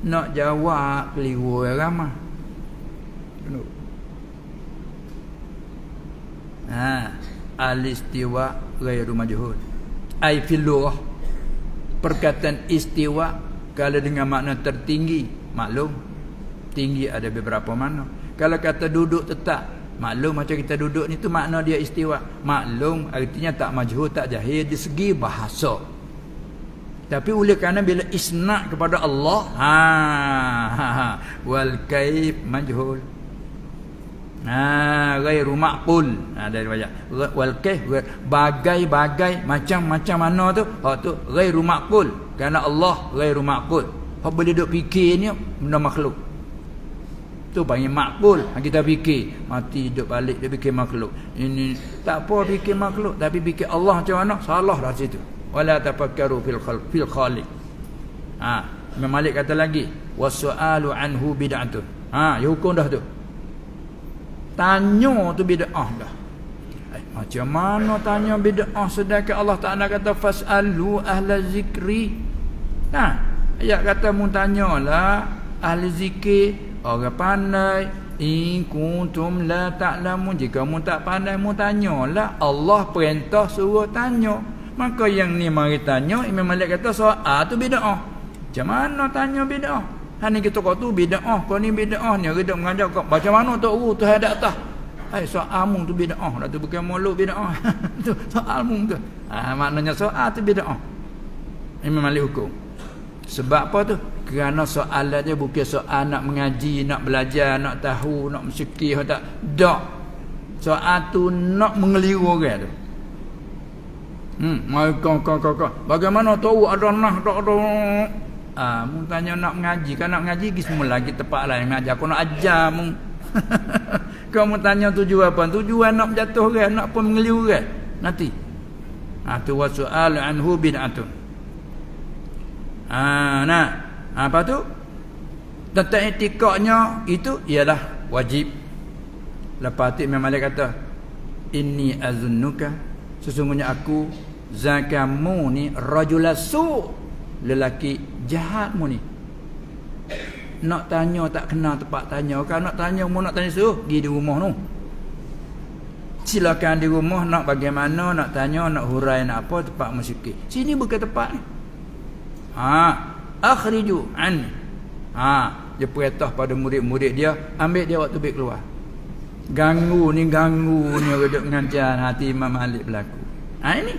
Nak jawab keliru ramah. Tunduk. Al-istiwa ghairu majhul. Ai fil lughah. Perkataan istiwa kalau dengan makna tertinggi, maklum tinggi ada beberapa makna. Kalau kata duduk tetap, maklum macam kita duduk ni tu makna dia istiwa. Maklum artinya tak majhul, tak jahil di segi bahasa. Tapi oleh kerana bila isnad kepada Allah, wal kaif majhul. Ghairu ma'qul. Dari banyak wal kaif bagai-bagai macam-macam mana tu, tu ghairu ma'qul. Kerana Allah ghairu ma'qul. Hak boleh duk fikir ni benda makhluk. Tu panggil ma'qul. Kita fikir, mati duk balik dia fikir makhluk. Ini tak apa fikir makhluk, tapi fikir Allah macam mana? Salah dah situ. Wala tafakkaru fil khaliq. Imam Malik kata lagi, wasu'alu anhu bid'atun. Ya hukum dah tu. Tanya tu bid'ah dah. Macam mana tanya bid'ah sedangkan Allah Ta'ala kata fas'alu ahla zikri. Ayat kata mu tanyalah ahli zikir, orang pandai, in kuntum la ta'lamun. Jika mu tak pandai mu tanyalah. Allah perintah suruh tanya. Maka yang ni mari tanya, Imam Malik kata soal tu bid'ah. Macam mana tanya bid'ah? Hani kita kau tu bid'ah, kau ni bid'ah ni redak mengajar kau. Macam mana tu tu hadap tah. Soal mung tu bid'ah, dah tu bukan mulut bid'ah. Tu soal mung tu. Maknanya soal tu bid'ah. Imam Malik hukum. Sebab apa tu? Kerana soalan dia bukan soal nak mengaji, nak belajar, nak tahu, nak mensyukir tak. Tak. Soal tu nak mengeliru orang tu. Kau. Bagaimana tahu ada nah tak ada? Mu tanya nak mengaji, kan nak mengaji pergi semula lagi tempat lain mengajar. Aku nak ajar mu. Kau mu tanya tujuan apa? Tujuan nak menjatuh orang, nak pun mengeliru orang. Nanti. Tu wasu'al anhu bid'atun. Apa tu? Tentang etikanya itu ialah wajib. Lepas tu Imam Malik kata, inni azunnuka, sesungguhnya aku zakamu ni rajulasu, lelaki jahatmu ni. Nak tanya tak kenal tempat tanya. Kalau nak tanya mu nak tanya suruh pergi di rumah tu. Silakan di rumah nak bagaimana, nak tanya, nak hurai, nak apa tempat musyrik. Sini bukan tempat ni. Akhriju an. Dia perintah pada murid-murid dia, ambil dia waktu baik keluar. Ganggu ni reduk mengajar hati Imam Malik berlaku. Ini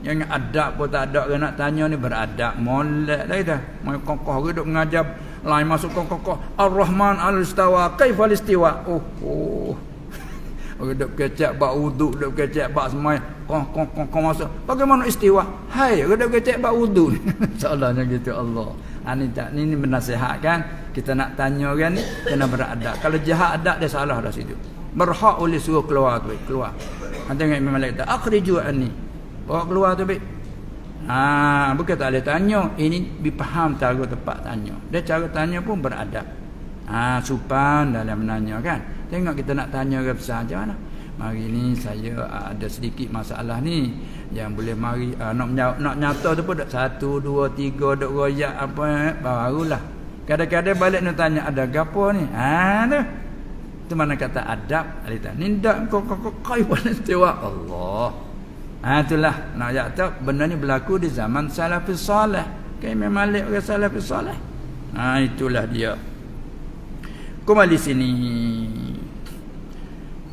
Yang adab pun tak ada, nak tanya ni beradab molek dah kita. Mai kokoh duduk mengajar lain masuk kokoh Ar-Rahman al-Istawa kaifal istiwa. Duduk kecek bak wuduk, duduk kecek bak semai. Kong masuk. Bagaimana istiwa? Hai, duduk kecek bak wuduk. Soalnya gitu Allah. Ini menasihatkan kita nak tanya orang ni kena beradab. Kalau jahat adab dia salah dah situ. Berhak oleh suruh keluar tu, keluar. Nanti dengan Imam Malik kata, akhriju anni. Bawa keluar tu baik. Bukan tak boleh tanya. Ini dipaham cara tempat tanya. Dia cara tanya pun beradab. Sopan dalam menanya kan. Tengok kita nak tanya orang besar macam mana. Mari ni saya ada sedikit masalah ni. Yang boleh mari nak nyata tu pun 1, 2, 3 duk royak apa barulah. Kadang-kadang balik nak tanya ada gapo ni. Tu. Itu mana kata adab. Ni dak kau pun istiwa Allah. Itulah nak kata benda ni berlaku di zaman salafus salih. Kan Imam Malik orang salafus salih. Itulah dia. Kembali sini.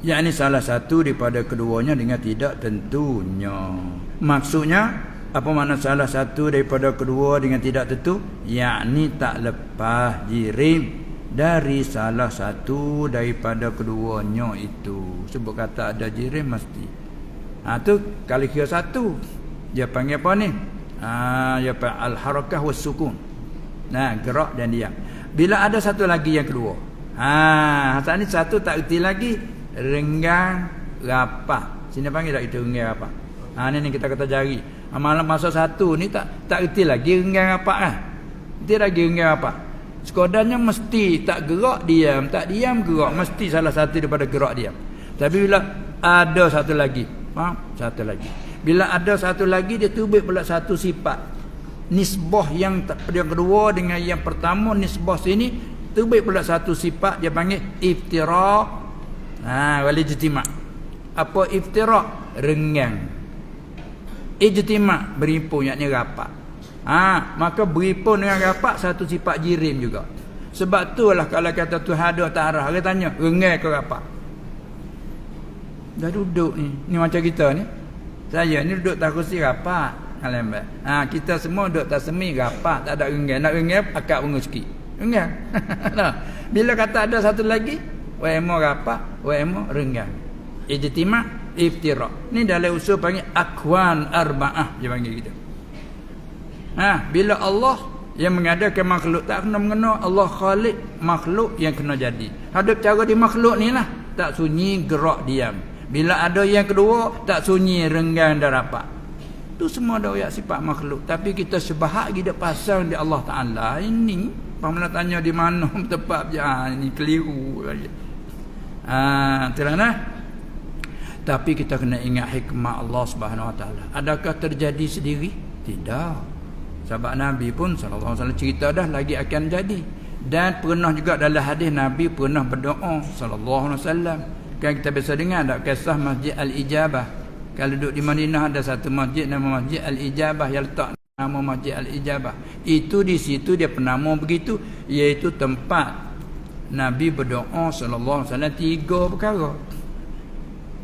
Yang ini salah satu daripada keduanya dengan tidak tentunya. Maksudnya apa makna salah satu daripada kedua dengan tidak tentu? Yakni tak lepas jirim dari salah satu daripada keduanya itu. Sebab kata ada jirim mesti. Tu kali kira satu. Dia panggil apa ni? Dia panggil al-harakah was-sukun. Gerak dan diam. Bila ada satu lagi yang kedua. Saat ni satu tak erti lagi. Renggang rapat. Sini panggil tak itu renggang rapat. Ni kita kata jari. Malam masa satu ni tak erti lagi renggang rapat kan. Erti lagi renggang rapat. Sekodarnya mesti tak gerak diam, tak diam gerak, mesti salah satu daripada gerak diam. Tapi bila ada satu lagi, satu lagi. Bila ada satu lagi dia tubik pula satu sifat. Nisbah yang kedua dengan yang pertama, nisbah sini tubik pula satu sifat dia panggil iftiraq. Wal ijtima'. Apa iftiraq? Renggang. Ijtima' berimpun yakni rapat. Maka berimpun dengan rapat satu sifat jirim juga. Sebab itulah kalau kata Tuhan ada tak arah, dia tanya renggang ke rapat. Dah duduk ni. Ni macam kita ni. Saya ni duduk tak kursi rapat. Kita semua duduk tak semi rapat, tak ada renggang. Nak renggang akak bunga sikit. Renggang. Bila kata ada satu lagi, wa'emo rapat, wa'emo renggang. Ijtima', iftiraq. Ni dalam usul panggil akwan arba'ah dia panggil kita. Bila Allah yang mengadakan makhluk tak kena mengenal Allah khalik makhluk yang kena jadi. Hadap cara di makhluk ni lah. Tak sunyi gerak diam. Bila ada yang kedua tak sunyi renggang dan rapat. Tu semua ada ayat sifat makhluk. Tapi kita sebahak kita pasang di Allah Ta'ala. Ini pernah tanya di mana tempat je. Ini keliru. Terana. Tapi kita kena ingat hikmah Allah Subhanahu Wa Ta'ala. Adakah terjadi sendiri? Tidak. Sahabat Nabi pun sallallahu alaihi wasallam cerita dah lagi akan jadi. Dan pernah juga dalam hadis Nabi pernah berdoa sallallahu alaihi wasallam. Kan kita biasa dengar tak kisah Masjid Al-Ijabah. Kalau duduk di Madinah ada satu masjid nama Masjid Al-Ijabah yang letak nama Masjid Al-Ijabah. Itu di situ dia penama begitu, iaitu tempat Nabi berdoa sallallahu alaihi wasallam 3 perkara.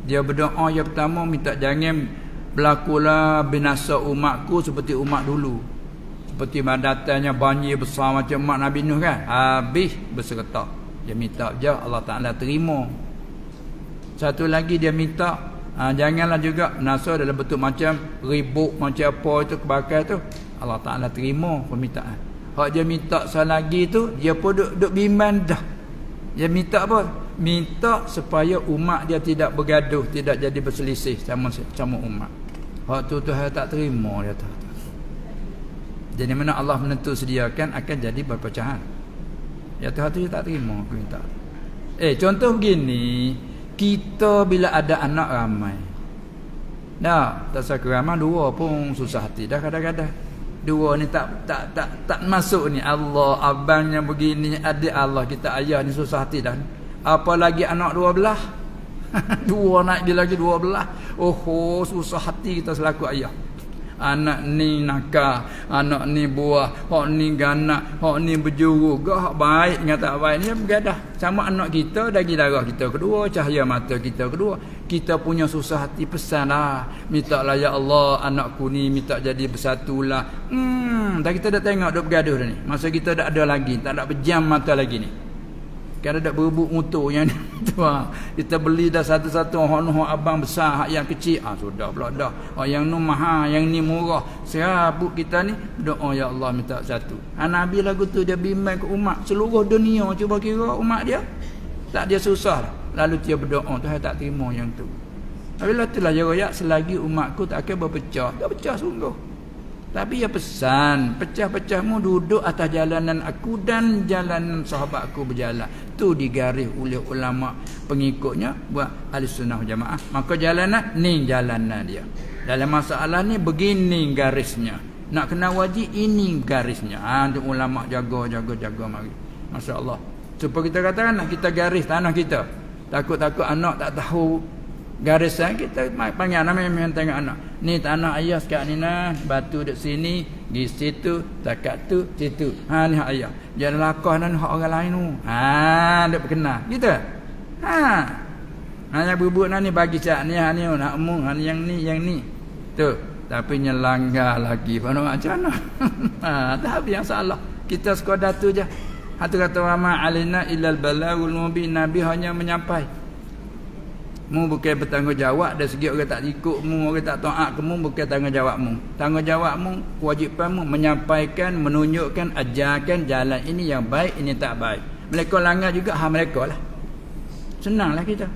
Dia berdoa yang pertama minta jangan berlakulah binasa umatku seperti umat dulu. Seperti datangnya banjir besar macam umat Nabi Nuh kan. Habis berserta. Dia minta je Allah Ta'ala terima. Satu lagi dia minta janganlah juga binasa dalam bentuk macam ribut macam apa itu kebakar tu. Allah Ta'ala terima permintaan. Hak dia minta selagi tu dia pun duk bimbang dah. Dia minta apa? Minta supaya umat dia tidak bergaduh, tidak jadi berselisih sama umat. Hak tu Tuhan tak terima dia tu. Jadi mana Allah menentu sediakan akan jadi perpecahan. Ya Tuhan tu tak terima aku minta. Contoh begini, kita bila ada anak ramai. Tak sekeramai dua pun susah hati dah kadang-kadang. Dua ni tak masuk ni. Allah abangnya begini, adik Allah kita ayah ni susah hati dah. Apalagi anak 12. Dua naik dia lagi 12. Susah hati kita selaku ayah. Anak ni nakal, anak ni buah, hak ni ganak, hak ni berjuru, hak baik dengan tak baik ni bergadah. Sama anak kita daging darah kita kedua, cahaya mata kita kedua. Kita punya susah hati pesan lah. Minta lah ya Allah anakku ni minta jadi bersatulah. Dah kita dah tengok dah bergaduh dah ni. Masa kita dah ada lagi, tak ada pejam mata lagi ni. Kan ada berebut motor yang tu kita beli dah satu-satu hak abang besar, hak yang kecil sudah pula dah. Yang nu mahal, yang ni murah. Siapa kita ni doa ya Allah minta satu. Nabi lagu tu dia bimbang ke umat seluruh dunia, cuba kira umat dia. Tak dia susah lah. Lalu dia berdoa Tuhan tak terima yang tu. Bila itulah ya royak selagi umatku tak akan berpecah. Tak pecah sungguh. Tapi ya pesan, pecah-pecahmu duduk atas jalanan aku dan jalanan sahabat aku berjalan. Tu digaris oleh ulama pengikutnya buat Ahlussunnah Jamaah. Maka jalanan ni jalanan dia. Dalam masalah ni begini garisnya. Nak kena wajib ini garisnya. Untuk ulama jaga mari. Masya-Allah. Supaya kita katakan nak kita garis tanah kita. Takut-takut anak tak tahu garisan kita panggil anak memang tengok anak. Ni tanah ayah sekat ni nah, batu dek sini, di situ, takat tu, situ. Ni hak ayah. Jangan lakah dan hak orang lain tu. Dek berkenal. Gitu. Hanya bubuk ni bagi cak ni nak mung, yang ni. Tu. Tapi nyelanggar lagi. Pada macam mana? Tapi yang salah. Kita sekadar tu je. Hatu kata wa alina illal balagul mubin. Nabi hanya menyampai. Mu bukan bertanggungjawab dari segi orang tak ikut mu, orang tak taat ke mu, bukan tanggungjawabmu. Tanggungjawabmu, kewajipanmu menyampaikan, menunjukkan, ajarkan jalan ini yang baik, ini tak baik. Mereka langgar juga hak mereka lah. Senanglah kita.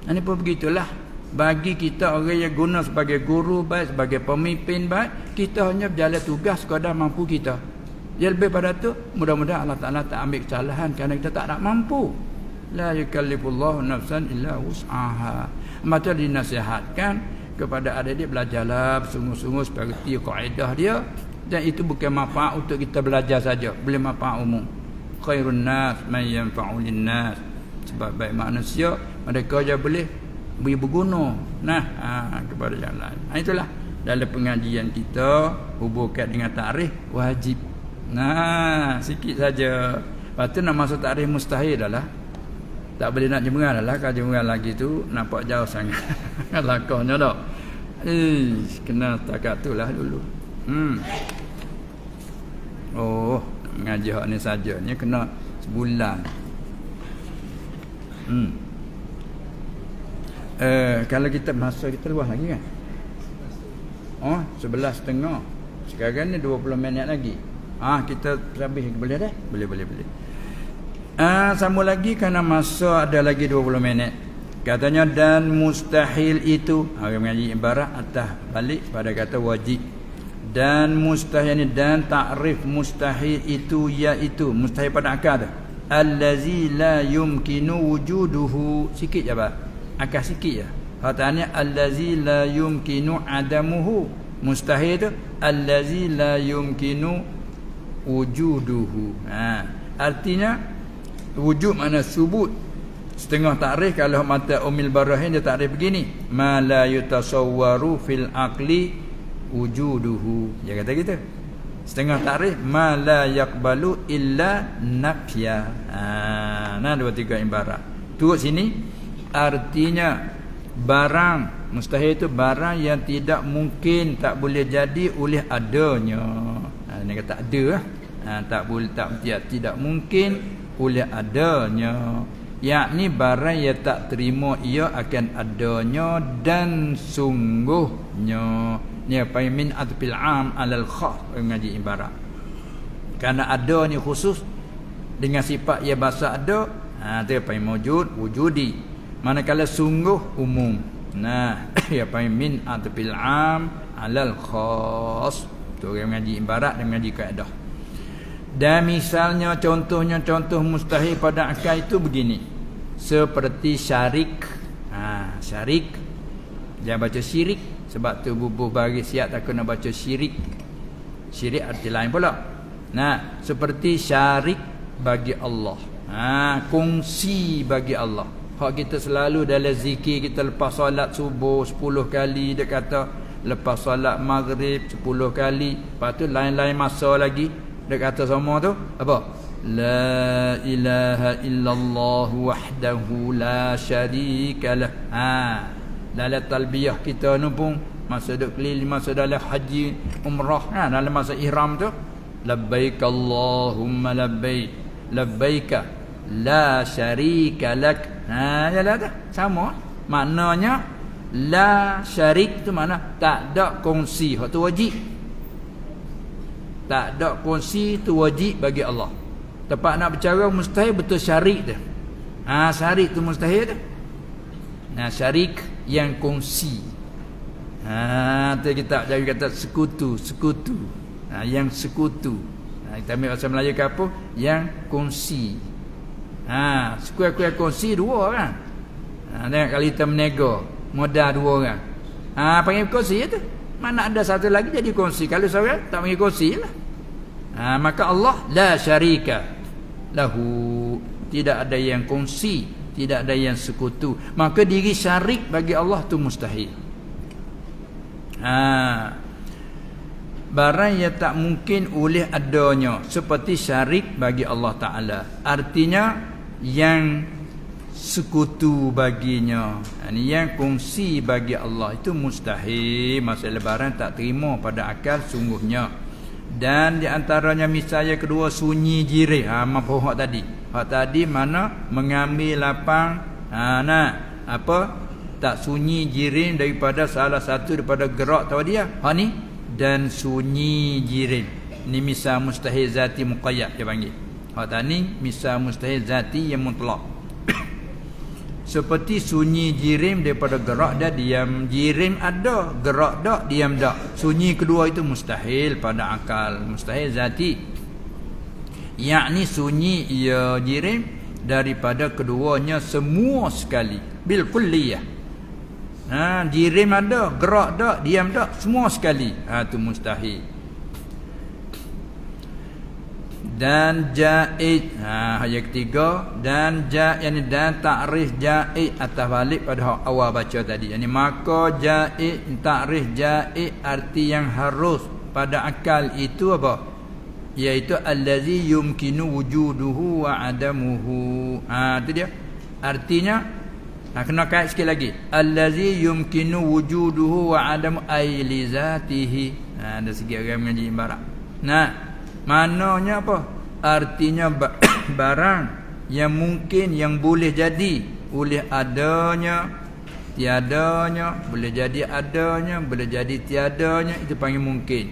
Ini pun begitulah. Bagi kita orang yang guna sebagai guru baik, sebagai pemimpin baik, kita hanya berjalan tugas sekadar mampu kita. Yang lebih pada tu, mudah-mudahan Allah Ta'ala tak ambil kesalahan kerana kita tak nak mampu. La yukallifullahu nafsan illa wus'aha. Maka dinasihatkan kepada adik-adik belajarlah sungguh-sungguh supaya reti kaedah dia, dan itu bukan manfaat untuk kita belajar saja, boleh manfaat umum. Khairun nas man yanfa'u lin-nas. Sebab baik manusia mereka je boleh berguna kepada yang lain. Itulah dalam pengajian kita hubungkan dengan takrif wajib. Sikit saja. Lepas tu nak masuk takrif mustahil dah lah. Tak boleh nak jemuran lah. Kalau jemuran lagi tu nampak jauh sangat. Lakahnya dah. Kena takat tu lah dulu. Mengaji hak ni saja. Ni kena sebulan. Kalau kita masuk kita luas lagi kan? 11.30. Sekarang ni 20 minit lagi. Kita habis boleh dah? Boleh. Sama lagi kerana masa ada lagi 20 minit. Katanya dan mustahil itu. Orang mengaji ibarat atas balik pada kata wajib. Dan mustahil ni, dan takrif mustahil itu iaitu mustahil pada akal tu. Allazi la yumkinu wujuduhu. Sikit je bah. Akal sikit je. Katanya allazi la yumkinu adamuhu. Mustahil tu allazi la yumkinu wujuduhu. Artinya wujud mana subut. Setengah takrif kalau mata Umil Barahin dia takrif begini, ma la yutasawwaru fil aqli wujuduhu. Dia kata gitu. Setengah takrif ma la yaqbalu illa nafya. Dua tiga ibarat. Turut sini artinya barang mustahil itu barang yang tidak mungkin, tak boleh jadi oleh adanya. Dia kata ada lah. Tak boleh, tidak mungkin oleh adanya, yakni barang yang tak terima ia akan adanya dan sungguhnya. Ni apa min atfil am alal khas mengaji ibarat. Karena ada ni khusus dengan sifat ia bahasa ada, tu apa yang wujud wujudi. Manakala sungguh umum. Ya apa min atfil am alal khas. Tu orang mengaji ibarat dan mengaji kaedah. Dan misalnya contoh mustahil pada akal itu begini. Seperti syarik. Syarik. Jangan baca syirik. Sebab tu bubuh bagi siap tak kena baca syirik. Syirik arti lain pula. Seperti syarik bagi Allah. Kongsi bagi Allah. Hak kita selalu dalam zikir kita lepas solat subuh 10 kali. Dia kata lepas solat maghrib 10 kali. Lepas tu lain-lain masa lagi. Dia kata semua tu apa? La ilaha illallah wahdahu la syarika lah. dalam talbiyah kita ni pun masa duk keliling, masa dalam haji umrah, dalam masa ihram tu, labbaik Allahumma labbaik, labbaika la syarika lak. Jalah tu sama maknanya. La syarik tu mana tak ada kongsi, hak tu wajib. Tak ada kongsi tu wajib bagi Allah. Tempat nak bercara mustahil betul syarik tu. Syarik tu mustahil tu. Syarik yang kongsi. Tu kita jadi kata sekutu, sekutu. Yang sekutu. Kita ambil bahasa Melayu ke apa? Yang kongsi. Sekuat-kuat kongsi dua kan. Tengok kalau kita menego modal dua orang. Panggil kongsi tu. Mana ada satu lagi jadi kongsi. Kalau seorang tak panggil kongsi lah. Maka Allah la syarika lahu, tidak ada yang kongsi, tidak ada yang sekutu. Maka diri syarik bagi Allah tu mustahil. Barang yang tak mungkin oleh adanya seperti syarik bagi Allah Ta'ala, artinya yang sekutu baginya, yang kongsi bagi Allah itu mustahil. Masa lebaran tak terima pada akal sungguhnya. Dan di antaranya misalnya kedua, sunyi jirih. Hak tadi. Hak tadi mana mengambil lapang tak sunyi jirih daripada salah satu daripada gerak tahu dia. Ni dan sunyi jirih. Ni misal mustahil zati muqayyad dia panggil. Hak tadi misal mustahil zati yang mutlak. Seperti sunyi jirim daripada gerak dan diam. Jirim ada, gerak tak, diam tak. Sunyi kedua itu mustahil pada akal, mustahil zati. Yakni sunyi ia jirim daripada keduanya semua sekali, bil kulliyah. Jirim ada, gerak tak, diam tak, semua sekali. Itu mustahil. Dan jaid, ayat ketiga, dan yani dan ta'rif jaid atas balik pada awal baca tadi. Yani maka jaid, ta'rif jaid arti yang harus pada akal itu apa? Iaitu allazi yumkinu wujuduhu wa adamuhu. Itu dia. Artinya kena kait sikit lagi. Allazi yumkinu wujuduhu wa adamu ay li zatihi. Ada sikit orang mengaji ibarat. Maknanya apa? Artinya barang yang mungkin, yang boleh jadi oleh adanya, tiadanya, boleh jadi adanya, boleh jadi tiadanya, itu panggil mungkin.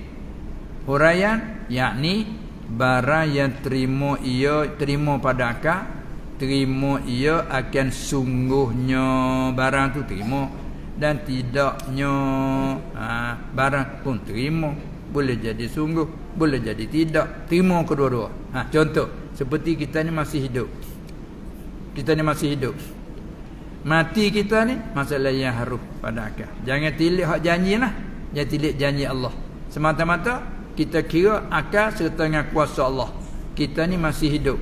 Huraian yakni barang yang terima pada akal, terima ia akan sungguhnya barang tu terima, dan tidaknya barang pun terima. Boleh jadi sungguh, boleh jadi tidak, terima kedua-dua. Contoh seperti kita ni masih hidup. Kita ni masih hidup. Mati kita ni masalah yang harus pada akal. Jangan tilik hak janji lah. Jangan tilik janji Allah. Semata-mata kita kira akal serta dengan kuasa Allah. Kita ni masih hidup.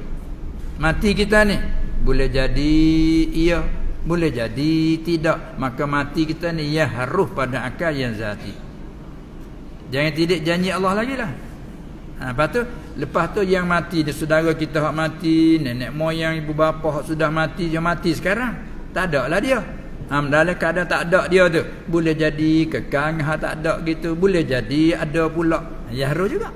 Mati kita ni boleh jadi iya, boleh jadi tidak. Maka mati kita ni ya harus pada akal yang zati. Jangan tidak janji Allah lagi lah. Lepas tu yang mati, dia saudara kita hak mati, nenek moyang, ibu bapa hak sudah mati, dia mati sekarang. Tak ada lah dia. Dalam keadaan tak ada dia tu, boleh jadi kekang hak tak ada gitu, boleh jadi ada pula. Ya harus juga.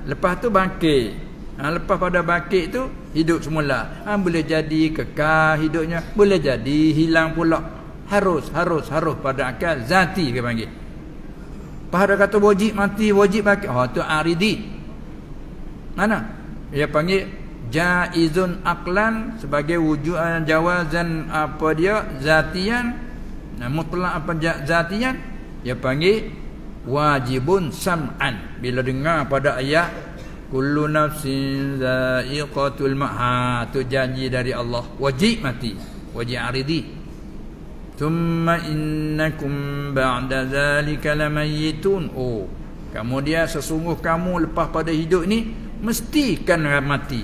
Lepas tu bangkit. Lepas pada bangkit tu hidup semula. Boleh jadi kekal hidupnya, boleh jadi hilang pula. Harus pada akal zati dia panggil. Pada kata wajib mati, wajib bangkit, tu aridi. Mana? Dia panggil jaizun aqlan sebagai wujud jawazan apa dia zatian, mutlak apa zatian, dia panggil wajibun sam'an. Bila dengar pada ayat kullu nafsin za'iqatul maut, tu janji dari Allah, wajib mati, wajib aridi. Thumma innakum ba'da zalika lamayitun. Kemudian sesungguh kamu lepas pada hidup ni mesti kan mati.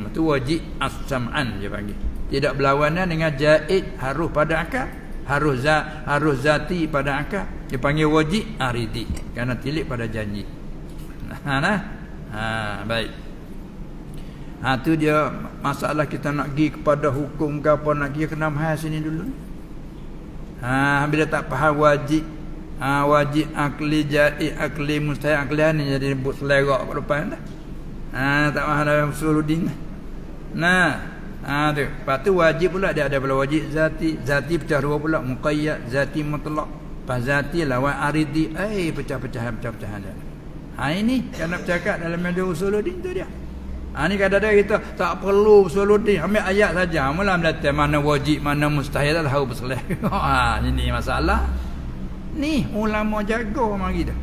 Itu wajib as-sam'an dia panggil. Tidak berlawanan dengan jaid, harus pada akal, harus zati pada akal. Dia panggil wajib aridi kerana tilik pada janji. Baik. Tu dia masalah kita nak pergi kepada hukum ke apa, nak pergi kena bahas sini dulu. Bila tak faham wajib, wajib akli, jaiz akli, mustahil akli ni jadi rebut selerak kat depan dah. Tak faham dalam usuluddin. Tu. Lepas tu wajib pula dia ada pula wajib zati. Zati pecah dua pula, muqayyad, zati mutlak. Pas zati lawan aridi, pecah-pecahan dia. Ini yang nak bercakap dalam media usuluddin tu dia. Ni kadang-kadang kita tak perlu usuluddin, ambil ayat saja. Mula melihat mana wajib, mana mustahil, tak tahu berseleh. Ini masalah. Ni ulama jaga mari dah.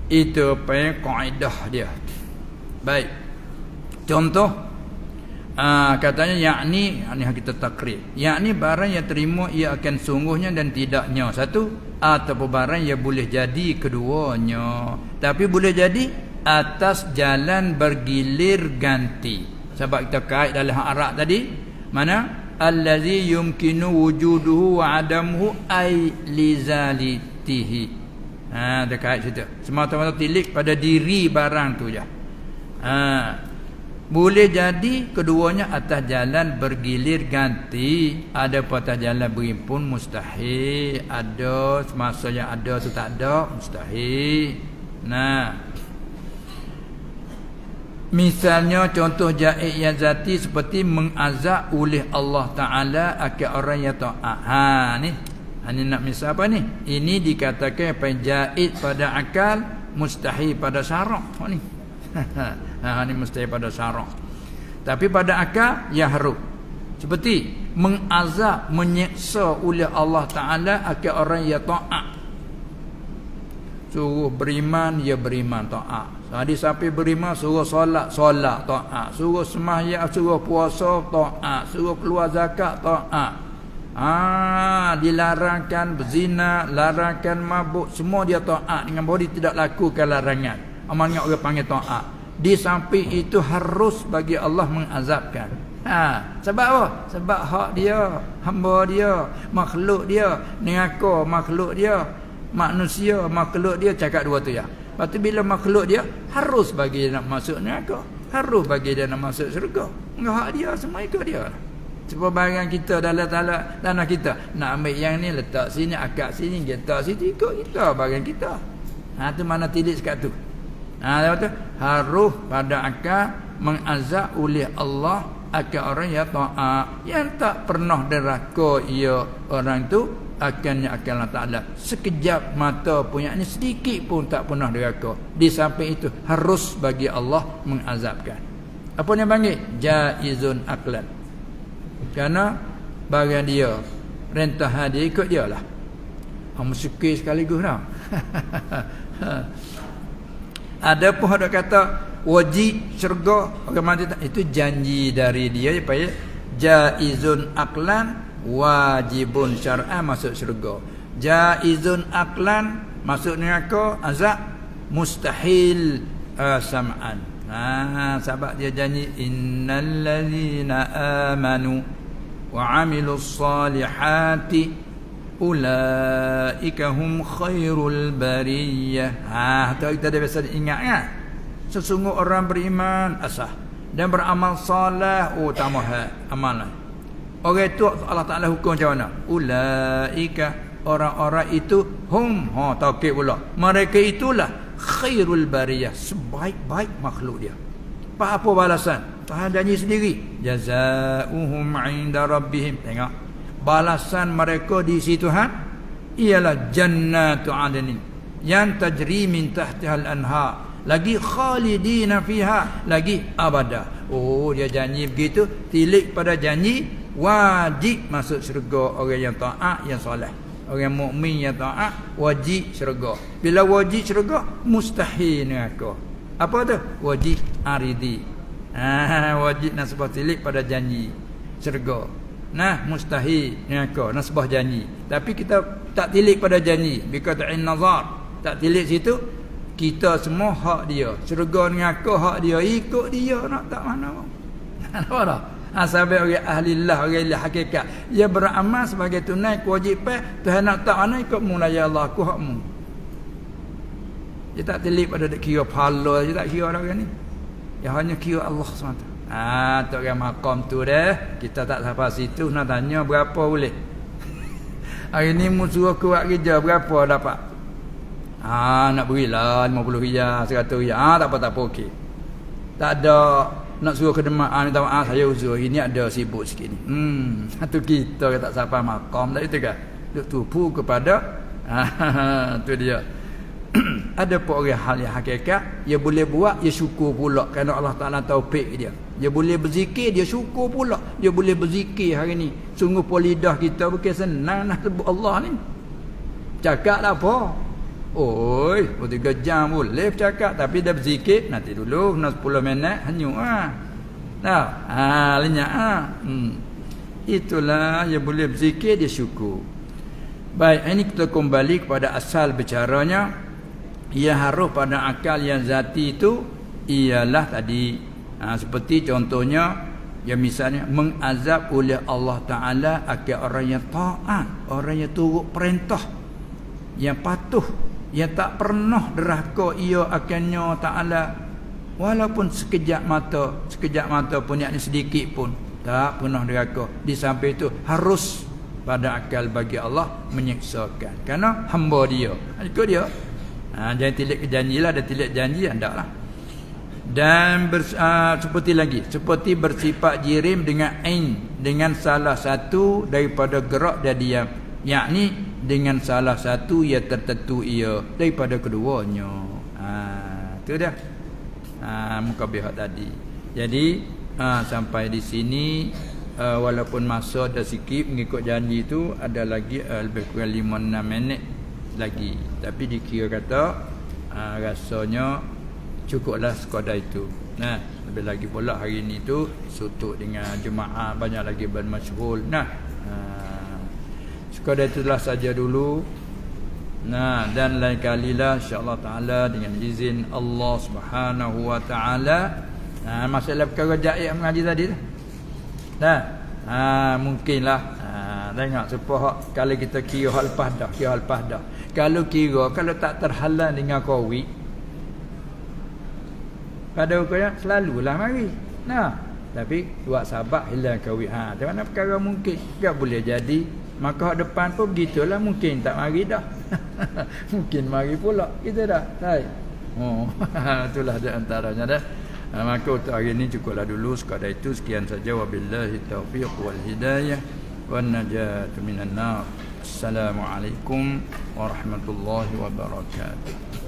Itu apa yang kaedah dia. Baik. Contoh katanya yakni kita takrib. Yakni barang yang terima ia akan sungguhnya dan tidaknya. Satu, ataupun barang yang boleh jadi keduanya. Tapi boleh jadi atas jalan bergilir ganti. Sebab kita kait dalam Arab tadi, mana allazi yumkinu wujuduhu wa adamuhu ay lizalitihi. Dia kait situ. Semata-mata tilik pada diri barang tu je. Boleh jadi keduanya atas jalan bergilir ganti. Ada atas jalan berimpun mustahil. Ada semasa yang ada tu tak ada mustahil. Misalnya contoh jaiz yang zati seperti mengazab oleh Allah Ta'ala akan orang yang ta'at. Ni nak misal apa ni? Ini dikatakan apa jaiz pada akal, mustahil pada syarak. Ni. Ni mustahil pada syarak. Tapi pada akal ya harus. Seperti mengazab, menyeksa oleh Allah Ta'ala akan orang yang ta'at. Suruh beriman, ya beriman ta'at. Hadis sampai beriman, suruh solat ta'at. Suruh sembahyang, suruh puasa ta'at. Suruh keluar zakat ta'at. Dilarangkan berzina, larangkan mabuk, semua dia ta'at. Dengan bodi tidak lakukan larangan. Amalnya orang panggil ta'at. Di samping itu harus bagi Allah mengazabkan. Sebab apa? Sebab hak dia, hamba dia, makhluk dia, neraka makhluk dia, manusia makhluk dia, cakap dua tu ya. Lepas tu bila makhluk dia harus bagi dia nak masuk neraka, harus bagi dia nak masuk syurga. Hak dia semua ikut dia. Sebab barang kita dalam tanah kita nak ambil yang ni letak sini, akak sini, letak situ, ikut kita barang kita. Tu mana tilik sekat tu. Lepas tu harus pada akal mengazab oleh Allah akan orang yang ta'at, yang tak pernah deraka ia orang tu akannya akan Allah Ta'ala sekejap mata pun, yakni sedikit pun tak pernah deraka. Di samping itu harus bagi Allah mengazabkan. Apa yang panggil? Jaizun aqlan. Kerana bagian dia, rentahan dia ikut dia lah. Musykir sekaligus dah. Ada pun ada kata wajib syurga, orang mati itu janji dari dia supaya jaizun aqlan, wajibun syar'an masuk syurga. Jaizun aqlan masuk neraka, azab, mustahil sam'an. Sebab dia janji innal ladzina amanu wa 'amilus salihati ulaika hum khairul bariyah. Tu kita dah biasa ingat kan. Sesungguh orang beriman asah dan beramal soleh, tambah amalan. Orang itu Allah Ta'ala hukum macam mana? Ulaika, orang-orang itu, hum, taukid pula, mereka itulah khairul bariyah, sebaik-baik makhluk dia. Apa balasan? Tuhan janji sendiri, jazaohum 'inda rabbihim. Tengok, balasan mereka di sisi Tuhan ialah jannatu 'adnin yang tajri min tahtihal anhar, lagi khalidina fiha, lagi abada. Dia janji begitu, tilik pada janji. Wajib masuk syurga orang yang taat, yang soleh. Orang mukmin yang taat wajib syurga. Bila wajib syurga, mustahil neraka. Apa tu? Wajib aridi. Wajib nasbah tilik pada janji syurga. Mustahil neraka, nasbah janji. Tapi kita tak tilik pada janji, biqat'in nazar. Tak tilik situ, kita semua hak dia. Syurga neraka hak dia, ikut dia nak tak mana pun. Nampak tak? Sampai orang ahlillah, orang ilah hakikat, dia beramal sebagai tunai kewajipan. Tuhan nak tak mana, ikut mu lah ya Allah, aku hakmu. Dia tak telip pada kira pahala, dia tak kira orang ni. Dia hanya kira Allah SWT. Tok orang makam tu dah, kita tak sampai situ nak tanya berapa boleh. Hari ni mu suruh kuat kerja berapa dapat? Nak berilah 50 riyal, 100 riyal. Tak apa okey. Tak ada nak suruh kedemaan minta maaf saya uzur ini ada sibuk sikit ni. Itu kita tak sampai makam tak itu kan. Duk tupu kepada tu dia. Ada pun orang hal yang hakikat, dia boleh buat, dia syukur pula kerana Allah Taala taufik dia. Dia boleh berzikir, dia syukur pula. Dia boleh berzikir hari ni. Sungguh pun lidah kita bukan senang nak sebut Allah ni. Cakap tak apa. Oi, 3 jam boleh bercakap tapi dah berzikir nanti dulu nak 10 minit hanyut lenyap Itulah dia boleh berzikir, dia syukur. Baik, ini kita kembali kepada asal bicaranya. Ia harus pada akal yang zati itu ialah tadi seperti contohnya yang misalnya mengazab oleh Allah Taala akan orang yang taat, orang yang turut perintah, yang patuh, yang tak pernah derhaka ia akannya Taala walaupun sekejap mata pun, yakni sedikit pun tak pernah derhaka. Di samping itu harus pada akal bagi Allah menyiksakan kerana hamba dia, ikut dia. Jangan tilik janji lah, ada tilik janji hendaklah. Dan seperti bersifat jirim dengan ain, dengan salah satu daripada gerak dan diam, yakni dengan salah satu ia tertentu ia daripada keduanya. Itu dia. Muka pihak tadi. Jadi sampai di sini walaupun masa dah sikit mengikut janji itu ada lagi lebih kurang 5-6 minit lagi, tapi dikira kata rasanya cukuplah sekadar itu. Lebih lagi pula hari ni tu sutuk dengan jemaah banyak lagi bermasyghul. Sekadar itulah saja dulu. Dan lain kalilah insya-Allah taala dengan izin Allah Subhanahu wa taala masalah perkara jaib mengaji tadi tu. Mungkinlah tengok supaya kalau kita kira hal lepas dah. Kalau tak terhalang dengan Covid pada ukuran selalulah mari. Tapi buat sabar hilang Covid. Macam mana perkara mungkin tak boleh jadi, maka depan pun begitulah, mungkin tak mari dah. Mungkin mari pula kita dah. Itulah di antaranya dah. Maka untuk hari ini cukuplah dulu sekadar itu. Sekian saja, wabillahi taufiq wal hidayah wan najatu minan nar. Assalamualaikum warahmatullahi wabarakatuh.